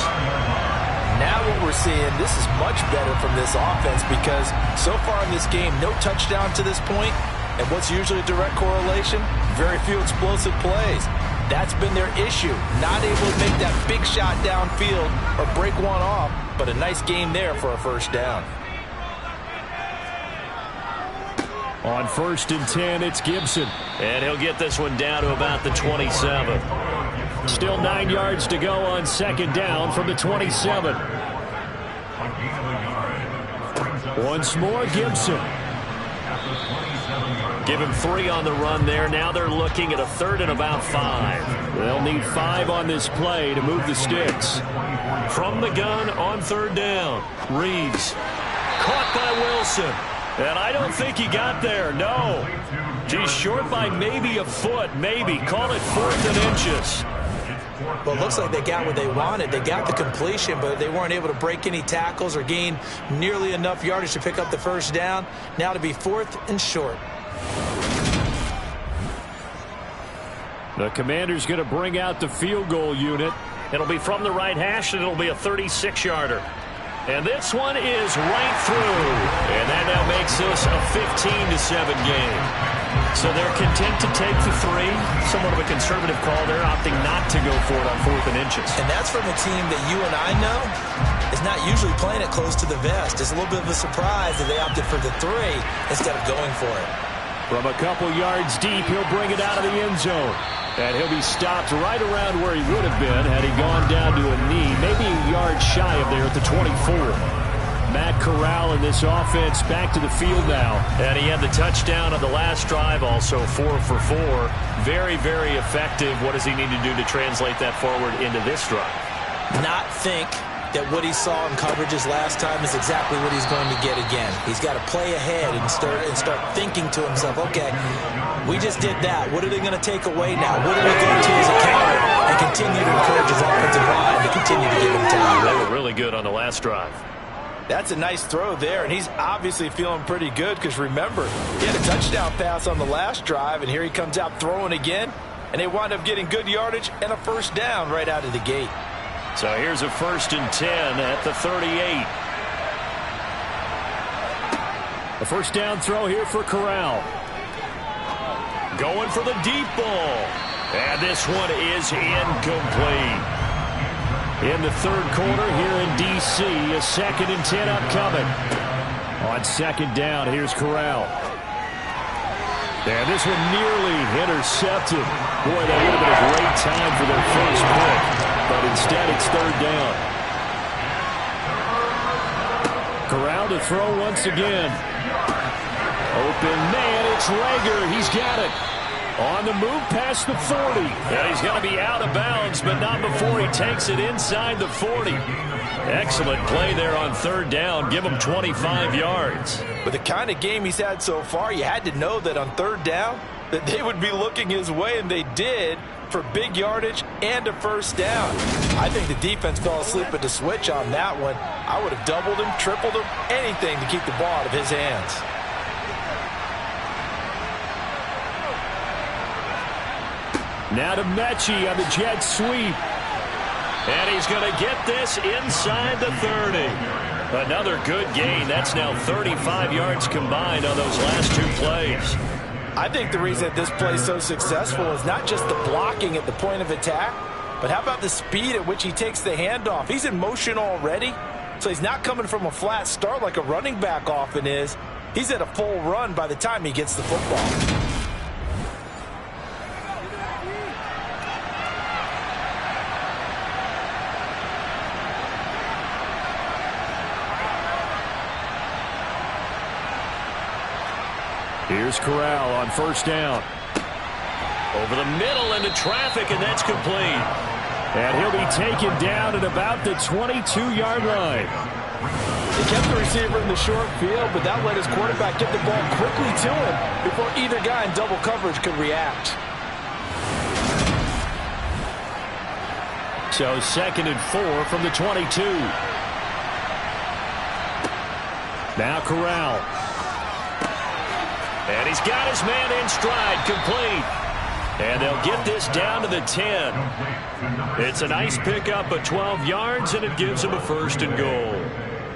Speaker 3: Now what we're seeing, this is much better from this offense because so far in this game, no touchdown to this point, and what's usually a direct correlation? Very few explosive plays. That's been their issue. Not able to make that big shot downfield or break one off, but a nice game there for a first down.
Speaker 6: On 1st and 10, it's Gibson.
Speaker 2: And he'll get this one down to about the 27.
Speaker 6: Still 9 yards to go on 2nd down from the 27. Once more, Gibson.
Speaker 2: Give him 3 on the run there. Now they're looking at a 3rd and about 5.
Speaker 6: They'll need 5 on this play to move the sticks.
Speaker 2: From the gun on 3rd down. Reeves. Caught by Wilson. And I don't think he got there, no. He's short by maybe a foot, maybe. Call it 4th and inches.
Speaker 5: Well, it looks like they got what they wanted. They got the completion, but they weren't able to break any tackles or gain nearly enough yardage to pick up the first down. Now to be 4th and short.
Speaker 6: The Commander's going to bring out the field goal unit.
Speaker 2: It'll be from the right hash, and it'll be a 36-yarder. And this one is right through. And that now makes this a 15-7 game. So they're content to take the 3. Somewhat of a conservative call. They're opting not to go for it on 4th and inches.
Speaker 5: And that's from a team that you and I know is not usually playing it close to the vest. It's a little bit of a surprise that they opted for the 3 instead of going for it.
Speaker 6: From a couple yards deep, he'll bring it out of the end zone. And he'll be stopped right around where he would have been had he gone down to a knee, maybe a yard shy of there at the 24. Matt Corral in this offense back to the field now.
Speaker 2: And he had the touchdown on the last drive, also 4 for 4. Very, very effective. What does he need to do to translate that forward into this drive?
Speaker 5: Not think that what he saw in coverages last time is exactly what he's going to get again. He's got to play ahead and start thinking to himself, okay, we just did that. What are they going to take away now? What are we going to as a counter? And continue to encourage his offensive line to continue to give him time.
Speaker 2: They were really good on the last drive.
Speaker 3: That's a nice throw there, and he's obviously feeling pretty good because remember, he had a touchdown pass on the last drive, and here he comes out throwing again, and they wind up getting good yardage and a first down right out of the gate.
Speaker 2: So here's a 1st and 10 at the 38.
Speaker 6: A first down throw here for Corral.
Speaker 2: Going for the deep ball. And this one is incomplete.
Speaker 6: In the 3rd quarter here in D.C., a 2nd and 10 upcoming. On 2nd down, here's Corral. And this one nearly intercepted. Boy, that would have been a great time for their first pick. But instead, it's 3rd down. Corral to throw once again. Open man, it's Rager. He's got it. On the move past the 40.
Speaker 2: And he's going to be out of bounds, but not before he takes it inside the 40. Excellent play there on 3rd down. Give him 25 yards.
Speaker 3: With the kind of game he's had so far, you had to know that on 3rd down that they would be looking his way, and they did, for big yardage and a first down. I think the defense fell asleep at the switch on that one. I would have doubled him, tripled him, anything to keep the ball out of his hands.
Speaker 6: Now to Mechie on the jet sweep.
Speaker 2: And he's going to get this inside the 30. Another good gain. That's now 35 yards combined on those last 2 plays.
Speaker 3: I think the reason that this play is so successful is not just the blocking at the point of attack, but how about the speed at which he takes the handoff? He's in motion already, so he's not coming from a flat start like a running back often is. He's at a full run by the time he gets the football.
Speaker 6: Here's Corral on 1st down.
Speaker 2: Over the middle into traffic, and that's complete.
Speaker 6: And he'll be taken down at about the 22-yard line.
Speaker 3: He kept the receiver in the short field, but that let his quarterback get the ball quickly to him before either guy in double coverage could react.
Speaker 6: So 2nd and 4 from the 22. Now Corral. And he's got his man in stride, complete. And they'll get this down to the 10. It's a nice pickup of 12 yards, and it gives them a 1st and goal.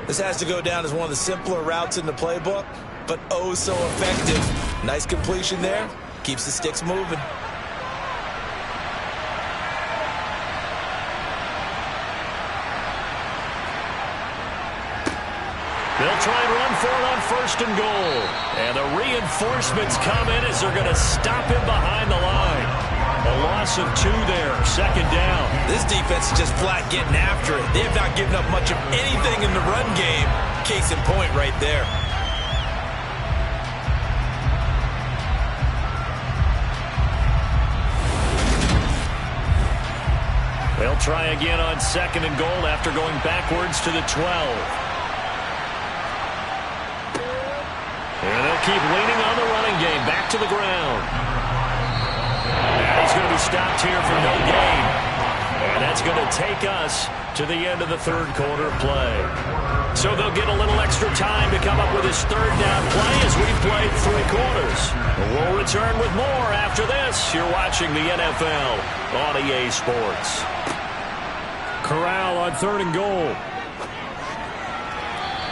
Speaker 5: This has to go down as one of the simpler routes in the playbook, but oh so effective. Nice completion there. Keeps the sticks moving.
Speaker 6: They'll try and run for it on 1st and goal. And the reinforcements come in as they're going to stop him behind the line. A loss of 2 there, 2nd down.
Speaker 5: This defense is just flat getting after it. They have not given up much of anything in the run game. Case in point right there.
Speaker 6: They'll try again on 2nd and goal after going backwards to the 12. And they'll keep leaning on the running game. Back to the ground. And he's going to be stopped here for no gain. And that's going to take us to the end of the 3rd quarter play. So they'll get a little extra time to come up with his 3rd down play as we've played 3 quarters. We'll return with more after this. You're watching the NFL on EA Sports. Corral on 3rd and goal.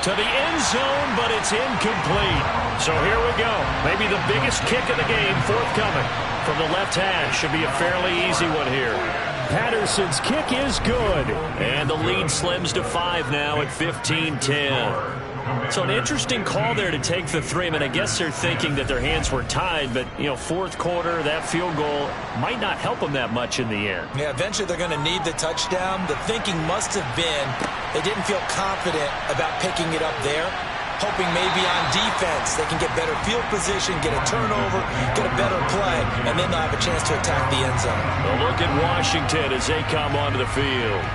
Speaker 6: To the end zone, but it's incomplete. So here we go.Maybe the biggest kick of the game forthcoming from the left hash. Should be a fairly easy one here. Patterson's kick is good. And the lead slims to 5 now at 15-10. So an interesting call there to take the 3. I mean, I guess they're thinking that their hands were tied, but, you know, 4th quarter, that field goal might not help them that much in the end.
Speaker 5: Yeah, eventually they're going to need the touchdown. The thinking must have been they didn't feel confident about picking it up there, hoping maybe on defense they can get better field position, get a turnover, get a better play, and then they'll have a chance to attack the end zone.
Speaker 6: Well, look at Washington as they come onto the field.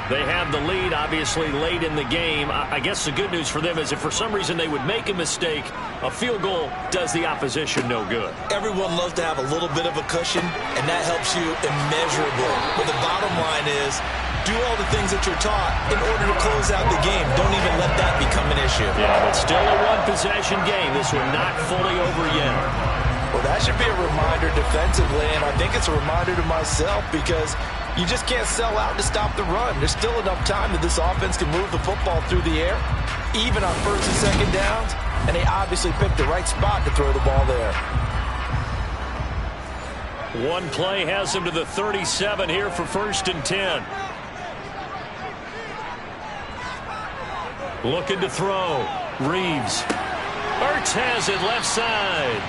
Speaker 6: They have the lead, obviously, late in the game. I guess the good news for them is if for some reason they would make a mistake, a field goal does the opposition no good.
Speaker 5: Everyone loves to have a little bit of a cushion, and that helps you immeasurably. But the bottom line is, do all the things that you're taught in order to close out the game. Don't even let that become an issue.
Speaker 6: Yeah, but still a one-possession game. This one not fully over yet.
Speaker 3: Well, that should be a reminder defensively, and I think it's a reminder to myself because you just can't sell out to stop the run. There's still enough time that this offense can move the football through the air, even on 1st and 2nd downs, and they obviously picked the right spot to throw the ball there.
Speaker 6: One play has them to the 37 here for 1st and 10. Looking to throw. Reeves. Ertz has it left side.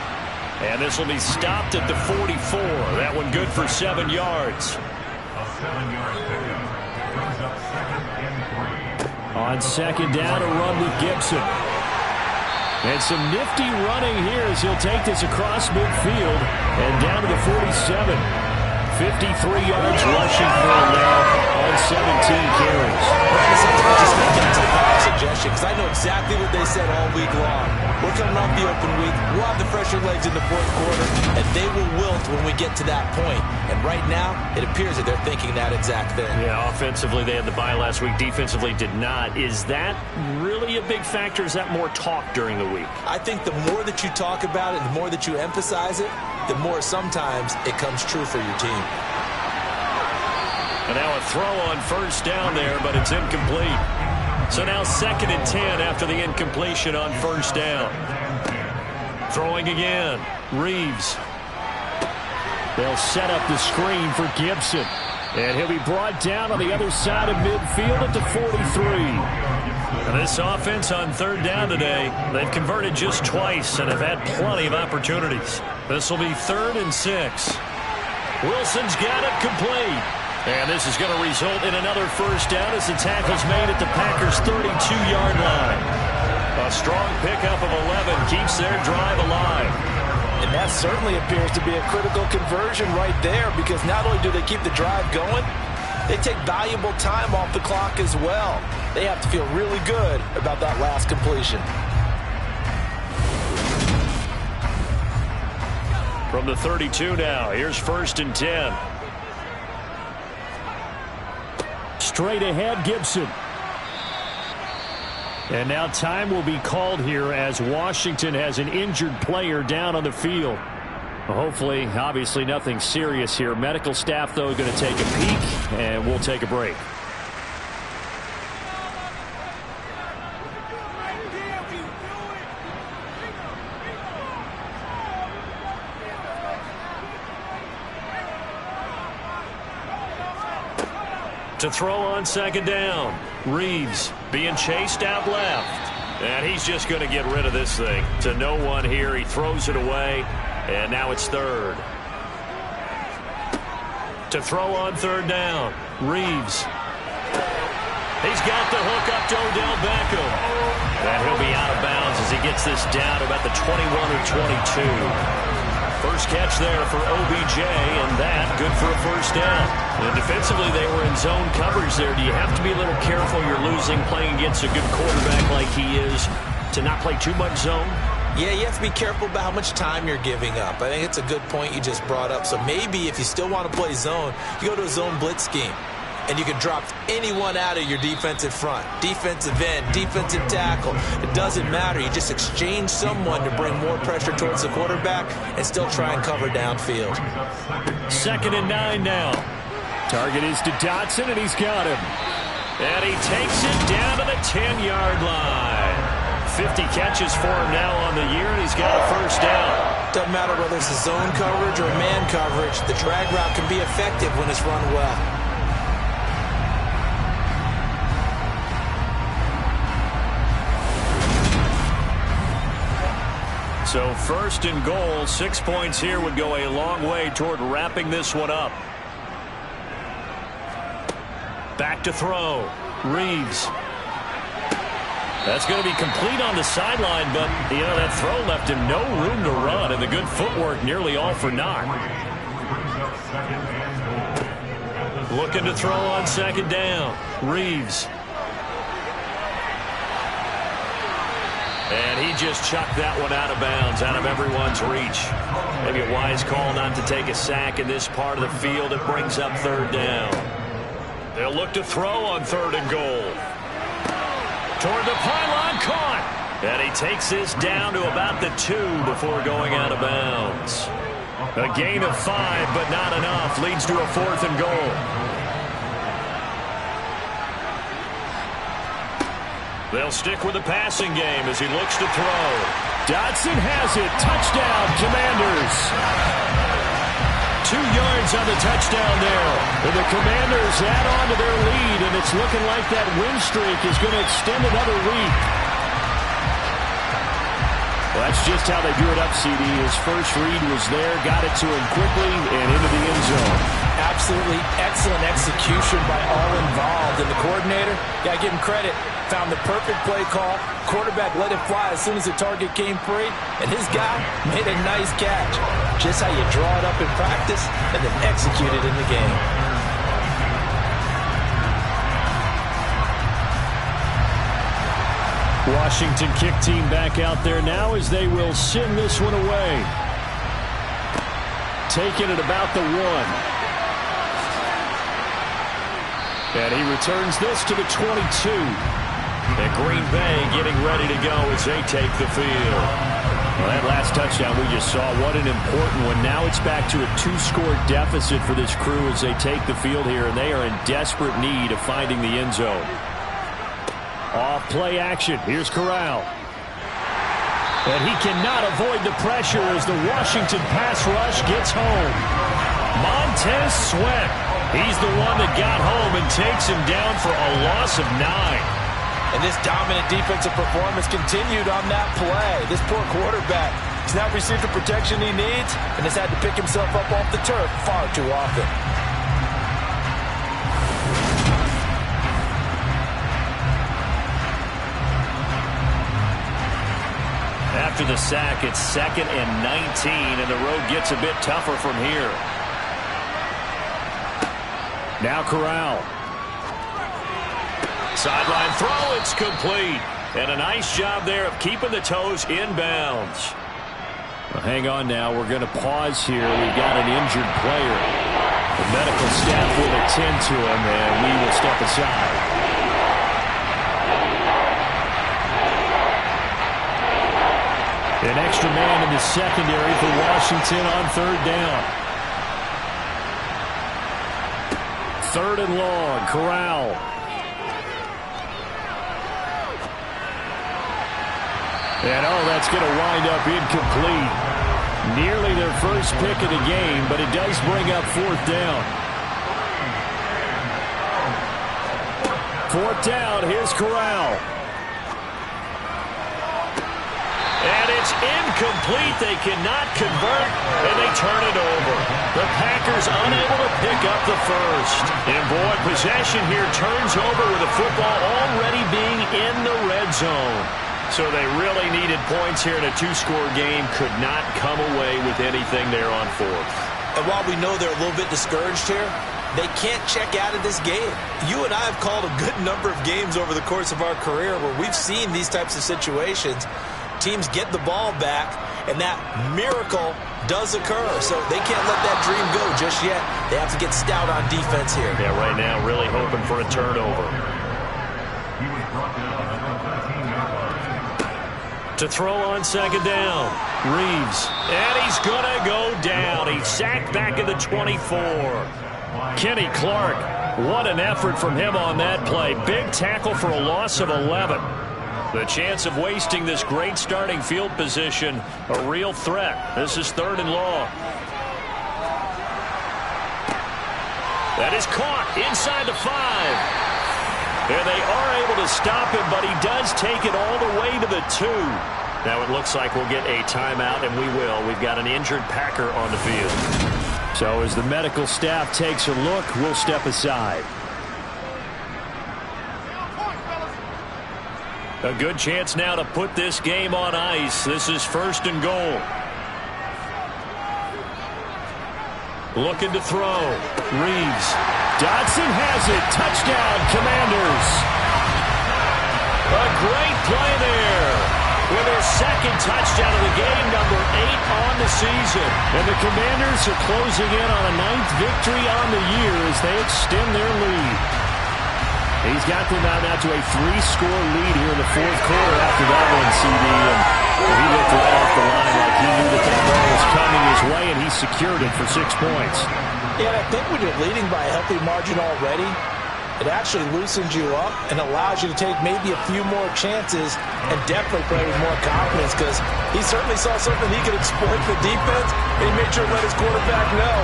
Speaker 6: And this will be stopped at the 44. That one good for 7 yards. On 2nd down, a run with Gibson. And some nifty running here as he'll take this across midfield and down to the 47. 53 yards rushing for him now on 17 carries.
Speaker 5: Just making a suggestion because I know exactly what they said all week long. We're coming off the open week. We'll have the fresher legs in the 4th quarter, and they will wilt when we get to that point. And right now, it appears that they're thinking that exact thing.
Speaker 6: Yeah, offensively, they had the bye last week. Defensively, did not. Is that really a big factor? Is that more talk during the week?
Speaker 5: I think the more that you talk about it, the more that you emphasize it, the more sometimes it comes true for your team.
Speaker 6: And now a throw on 1st down there, but it's incomplete. So now 2nd and 10 after the incompletion on 1st down. Throwing again. Reeves. They'll set up the screen for Gibson. And he'll be brought down on the other side of midfield at the 43. And this offense on 3rd down today, they've converted just twice and have had plenty of opportunities. This will be 3rd and 6. Wilson's got it complete. And this is going to result in another 1st down as the tackle's made at the Packers' 32-yard line. A strong pickup of 11 keeps their drive alive.
Speaker 3: And that certainly appears to be a critical conversion right there because not only do they keep the drive going, they take valuable time off the clock as well. They have to feel really good about that last completion.
Speaker 2: From the 32 now, here's 1st and 10.
Speaker 6: Straight ahead, Gibson. And now time will be called here as Washington has an injured player down on the field. Hopefully, obviously nothing serious here. Medical staff, though, going to take a peek, and we'll take a break.
Speaker 2: To throw on 2nd down. Reeves being chased out left. And he's just going to get rid of this thing. To no one here. He throws it away. And now it's 3rd. To throw on 3rd down. Reeves. He's got the hook up to Odell Beckham. And he'll be out of bounds as he gets this down to about the 21 or 22. First catch there for OBJ, and that good for a 1st down. And defensively, they were in zone coverage there. Do you have to be a little careful you're losing playing against a good quarterback like he is to not play too much zone?
Speaker 5: Yeah, you have to be careful about how much time you're giving up. I think it's a good point you just brought up. So maybe if you still want to play zone, you go to a zone blitz scheme. And you can drop anyone out of your defensive front. Defensive end, defensive tackle. It doesn't matter. You just exchange someone to bring more pressure towards the quarterback and still try and cover downfield.
Speaker 2: 2nd and 9 now.
Speaker 6: Target is to Dotson, and he's got him.
Speaker 2: And he takes it down to the 10-yard line. 50 catches for him now on the year, and he's got a 1st down.
Speaker 5: Doesn't matter whether it's a zone coverage or man coverage. The drag route can be effective when it's run well.
Speaker 2: So 1st and goal, 6 points here would go a long way toward wrapping this one up. Back to throw. Reeves. That's going to be complete on the sideline, but, you know, that throw left him no room to run, and the good footwork nearly all for naught. Looking to throw on 2nd down. Reeves. And he just chucked that one out of bounds, out of everyone's reach. Maybe a wise call not to take a sack in this part of the field. It brings up 3rd down. They'll look to throw on 3rd and goal. Toward the pylon, caught. And he takes this down to about the 2 before going out of bounds. A gain of 5, but not enough. Leads to a 4th and goal. They'll stick with the passing game as he looks to throw.
Speaker 6: Dotson has it. Touchdown, Commanders. 2 yards on the touchdown there. And the Commanders add on to their lead, and it's looking like that win streak is going to extend another week. Well, that's just how they drew it up, CD. His first read was there, got it to him quickly, and into the end zone.
Speaker 3: Absolutely excellent execution by all involved. And the coordinator, got to give him credit, found the perfect play call. Quarterback let it fly as soon as the target came free, and his guy made a nice catch. Just how you draw it up in practice and then execute it in the game.
Speaker 6: Washington kick team back out there now as they will send this one away. Taking it about the 1. And he returns this to the 22.
Speaker 2: And Green Bay getting ready to go as they take the field.
Speaker 6: Well, that last touchdown we just saw, what an important one. Now it's back to a 2-score deficit for this crew as they take the field here, and they are in desperate need of finding the end zone. Off play action. Here's Corral. And he cannot avoid the pressure as the Washington pass rush gets home. Montez Sweat. He's the one that got home and takes him down for a loss of 9.
Speaker 3: And this dominant defensive performance continued on that play. This poor quarterback has not received the protection he needs and has had to pick himself up off the turf far too often.
Speaker 2: After the sack, it's 2nd and 19, and the road gets a bit tougher from here.
Speaker 6: Now Corral. Sideline throw, it's complete. And a nice job there of keeping the toes inbounds. Well, hang on now. We're going to pause here. We've got an injured player. The medical staff will attend to him, and we will step aside. An extra man in the secondary for Washington on third down. Third and long, Corral. And, that's going to wind up incomplete. Nearly their first pick of the game, but it does bring up fourth down. Fourth down, here's Corral. And it's incomplete. They cannot convert, and they turn it over. The Packers unable to pick up the first. And, boy, possession here turns over with the football already being in the red zone. So they really needed points here in a two-score game. Could not come away with anything there on fourth.
Speaker 5: And while we know they're a little bit discouraged here, they can't check out of this game. You and I have called a good number of games over the course of our career where we've seen these types of situations. Teams get the ball back, and that miracle does occur. So they can't let that dream go just yet. They have to get stout on defense here.
Speaker 6: Yeah, right now really hoping for a turnover. To throw on second down. Reeves. And he's going to go down. He's sacked back at the 24. Kenny Clark. What an effort from him on that play. Big tackle for a loss of 11. The chance of wasting this great starting field position, a real threat. This is third and long. That is caught inside the 5. And they are able to stop him, but he does take it all the way to the 2. Now it looks like we'll get a timeout, and we will. We've got an injured Packer on the field. So as the medical staff takes a look, we'll step aside. A good chance now to put this game on ice. This is first and goal. Looking to throw. Reeves. Dodson has it. Touchdown, Commanders. A great play there. With their second touchdown of the game, number 8 on the season. And the Commanders are closing in on a 9th victory on the year as they extend their lead. He's got them out now to a 3-score lead here in the fourth quarter after that one, CD. And he looked right off the line like he knew that ball was coming his way, and he secured it for 6 points.
Speaker 3: Yeah, I think when you're leading by a healthy margin already, it actually loosens you up and allows you to take maybe a few more chances and definitely play with more confidence, because he certainly saw something he could exploit the defense, and he made sure to let his quarterback know,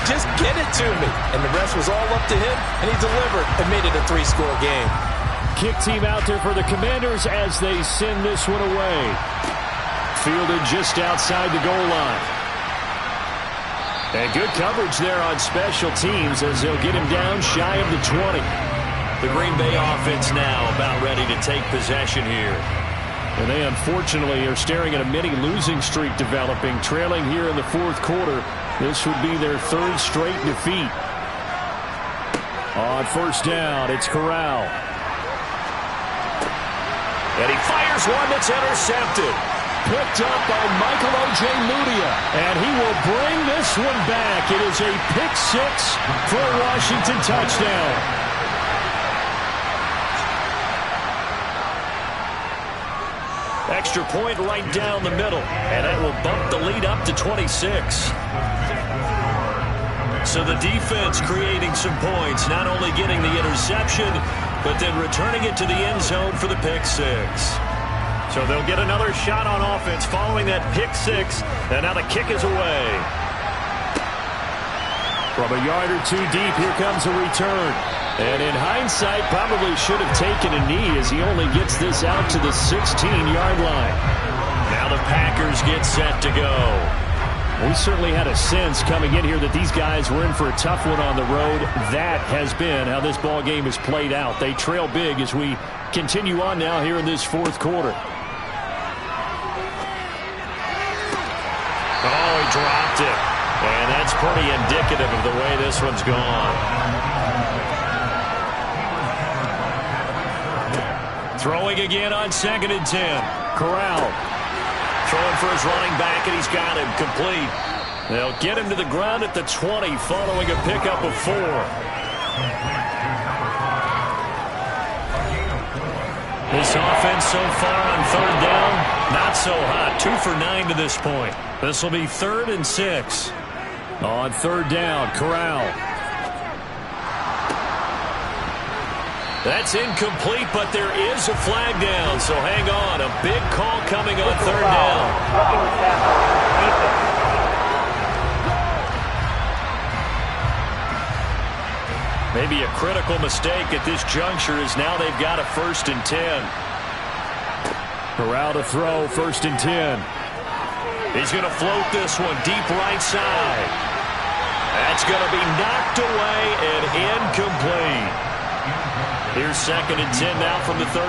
Speaker 3: just get it to me. And the rest was all up to him, and he delivered and made it a 3-score game.
Speaker 6: Kick team out there for the Commanders as they send this one away. Fielded just outside the goal line. And good coverage there on special teams as they'll get him down shy of the 20. The Green Bay offense now about ready to take possession here. And they unfortunately are staring at a mini losing streak developing, trailing here in the fourth quarter. This would be their 3rd straight defeat. On first down, it's Corral. And he fires one that's intercepted. Picked up by Michael Ojemudia. And he will bring this one back. It is a pick 6 for a Washington touchdown. Extra point right down the middle. And that will bump the lead up to 26. So the defense creating some points, not only getting the interception, but then returning it to the end zone for the pick 6. So they'll get another shot on offense following that pick 6, and now the kick is away. From a yard or 2 deep, here comes a return. And in hindsight, probably should have taken a knee as he only gets this out to the 16-yard line. Now the Packers get set to go. We certainly had a sense coming in here that these guys were in for a tough one on the road. That has been how this ball game is played out. They trail big as we continue on now here in this fourth quarter. Oh, he dropped it. And that's pretty indicative of the way this one's gone.
Speaker 2: Throwing again on 2nd and 10. Corral throwing for his running back, and he's got him complete. They'll get him to the ground at the 20 following a pickup of 4. This offense so far on 3rd down, not so hot. 2 for 9 to this point. This will be 3rd and 6. On 3rd down, Corral. That's incomplete, but there is a flag down, so hang on. A big call coming on 3rd down.
Speaker 4: Roughing the tackle. Defense.
Speaker 2: Maybe a critical mistake at this juncture is now they've got a 1st and 10.
Speaker 6: Corral to throw, 1st and 10.
Speaker 2: He's going to float this one deep right side. That's going to be knocked away and incomplete. Here's 2nd and 10 now from the 35.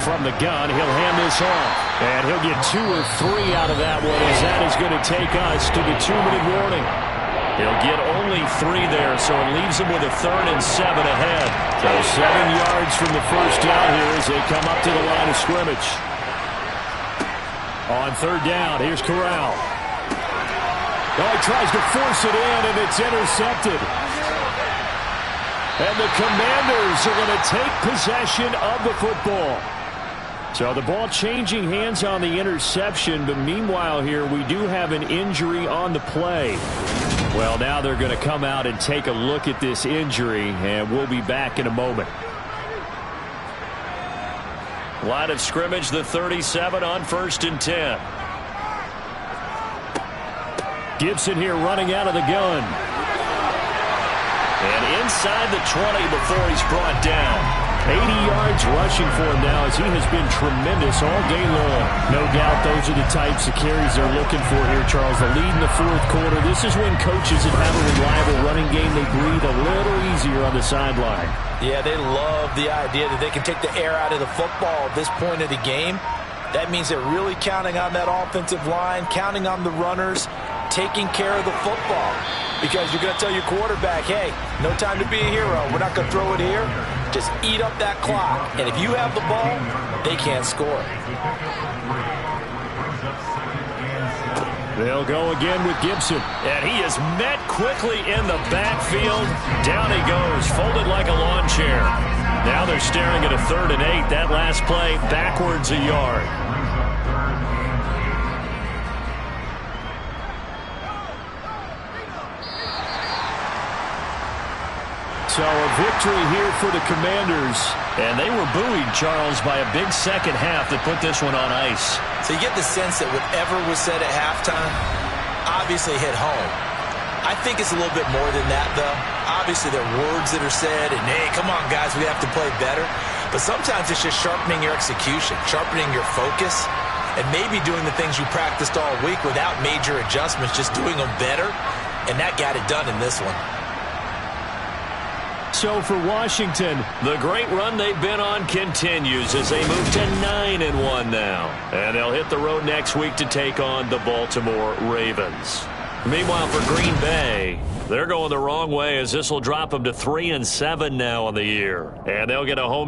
Speaker 6: From the gun, he'll hand this off. And he'll get 2 or 3 out of that one, as that is going to take us to the 2-minute warning.
Speaker 2: He'll get only 3 there, so it leaves him with a 3rd and 7 ahead.
Speaker 6: So 7 yards from the first down here as they come up to the line of scrimmage. On 3rd down, here's Corral. Oh, he tries to force it in, and it's intercepted. And the Commanders are going to take possession of the football. So the ball changing hands on the interception, but meanwhile here we do have an injury on the play. Well, now they're going to come out and take a look at this injury, and we'll be back in a moment.
Speaker 2: Line of scrimmage, the 37 on 1st and 10.
Speaker 6: Gibson here running out of the gun.
Speaker 2: And inside the 20 before he's brought down.
Speaker 6: 80 yards rushing for him now as he has been tremendous all day long. No doubt those are the types of carries they're looking for here, Charles. The lead in the 4th quarter. This is when coaches that have a reliable running game, they breathe a little easier on the sideline.
Speaker 3: Yeah, they love the idea that they can take the air out of the football at this point of the game. That means they're really counting on that offensive line, counting on the runners, taking care of the football. Because you're going to tell your quarterback, hey, no time to be a hero. We're not going to throw it here. Just eat up that clock. And if you have the ball, they can't score.
Speaker 6: They'll go again with Gibson.
Speaker 2: And he is met quickly in the backfield. Down he goes, folded like a lawn chair. Now they're staring at a 3rd and 8. That last play, backwards a yard.
Speaker 6: So a victory here for the Commanders.
Speaker 2: And they were buoyed, Charles, by a big second half that put this one on ice.
Speaker 5: So you get the sense that whatever was said at halftime obviously hit home. I think it's a little bit more than that, though. Obviously, there are words that are said, and, hey, come on, guys, we have to play better. But sometimes it's just sharpening your execution, sharpening your focus, and maybe doing the things you practiced all week without major adjustments, just doing them better, and that got it done in this one.
Speaker 6: So for Washington,
Speaker 2: the great run they've been on continues as they move to 9-1 now. And they'll hit the road next week to take on the Baltimore Ravens. Meanwhile, for Green Bay, they're going the wrong way as this will drop them to 3-7 now on the year. And they'll get a home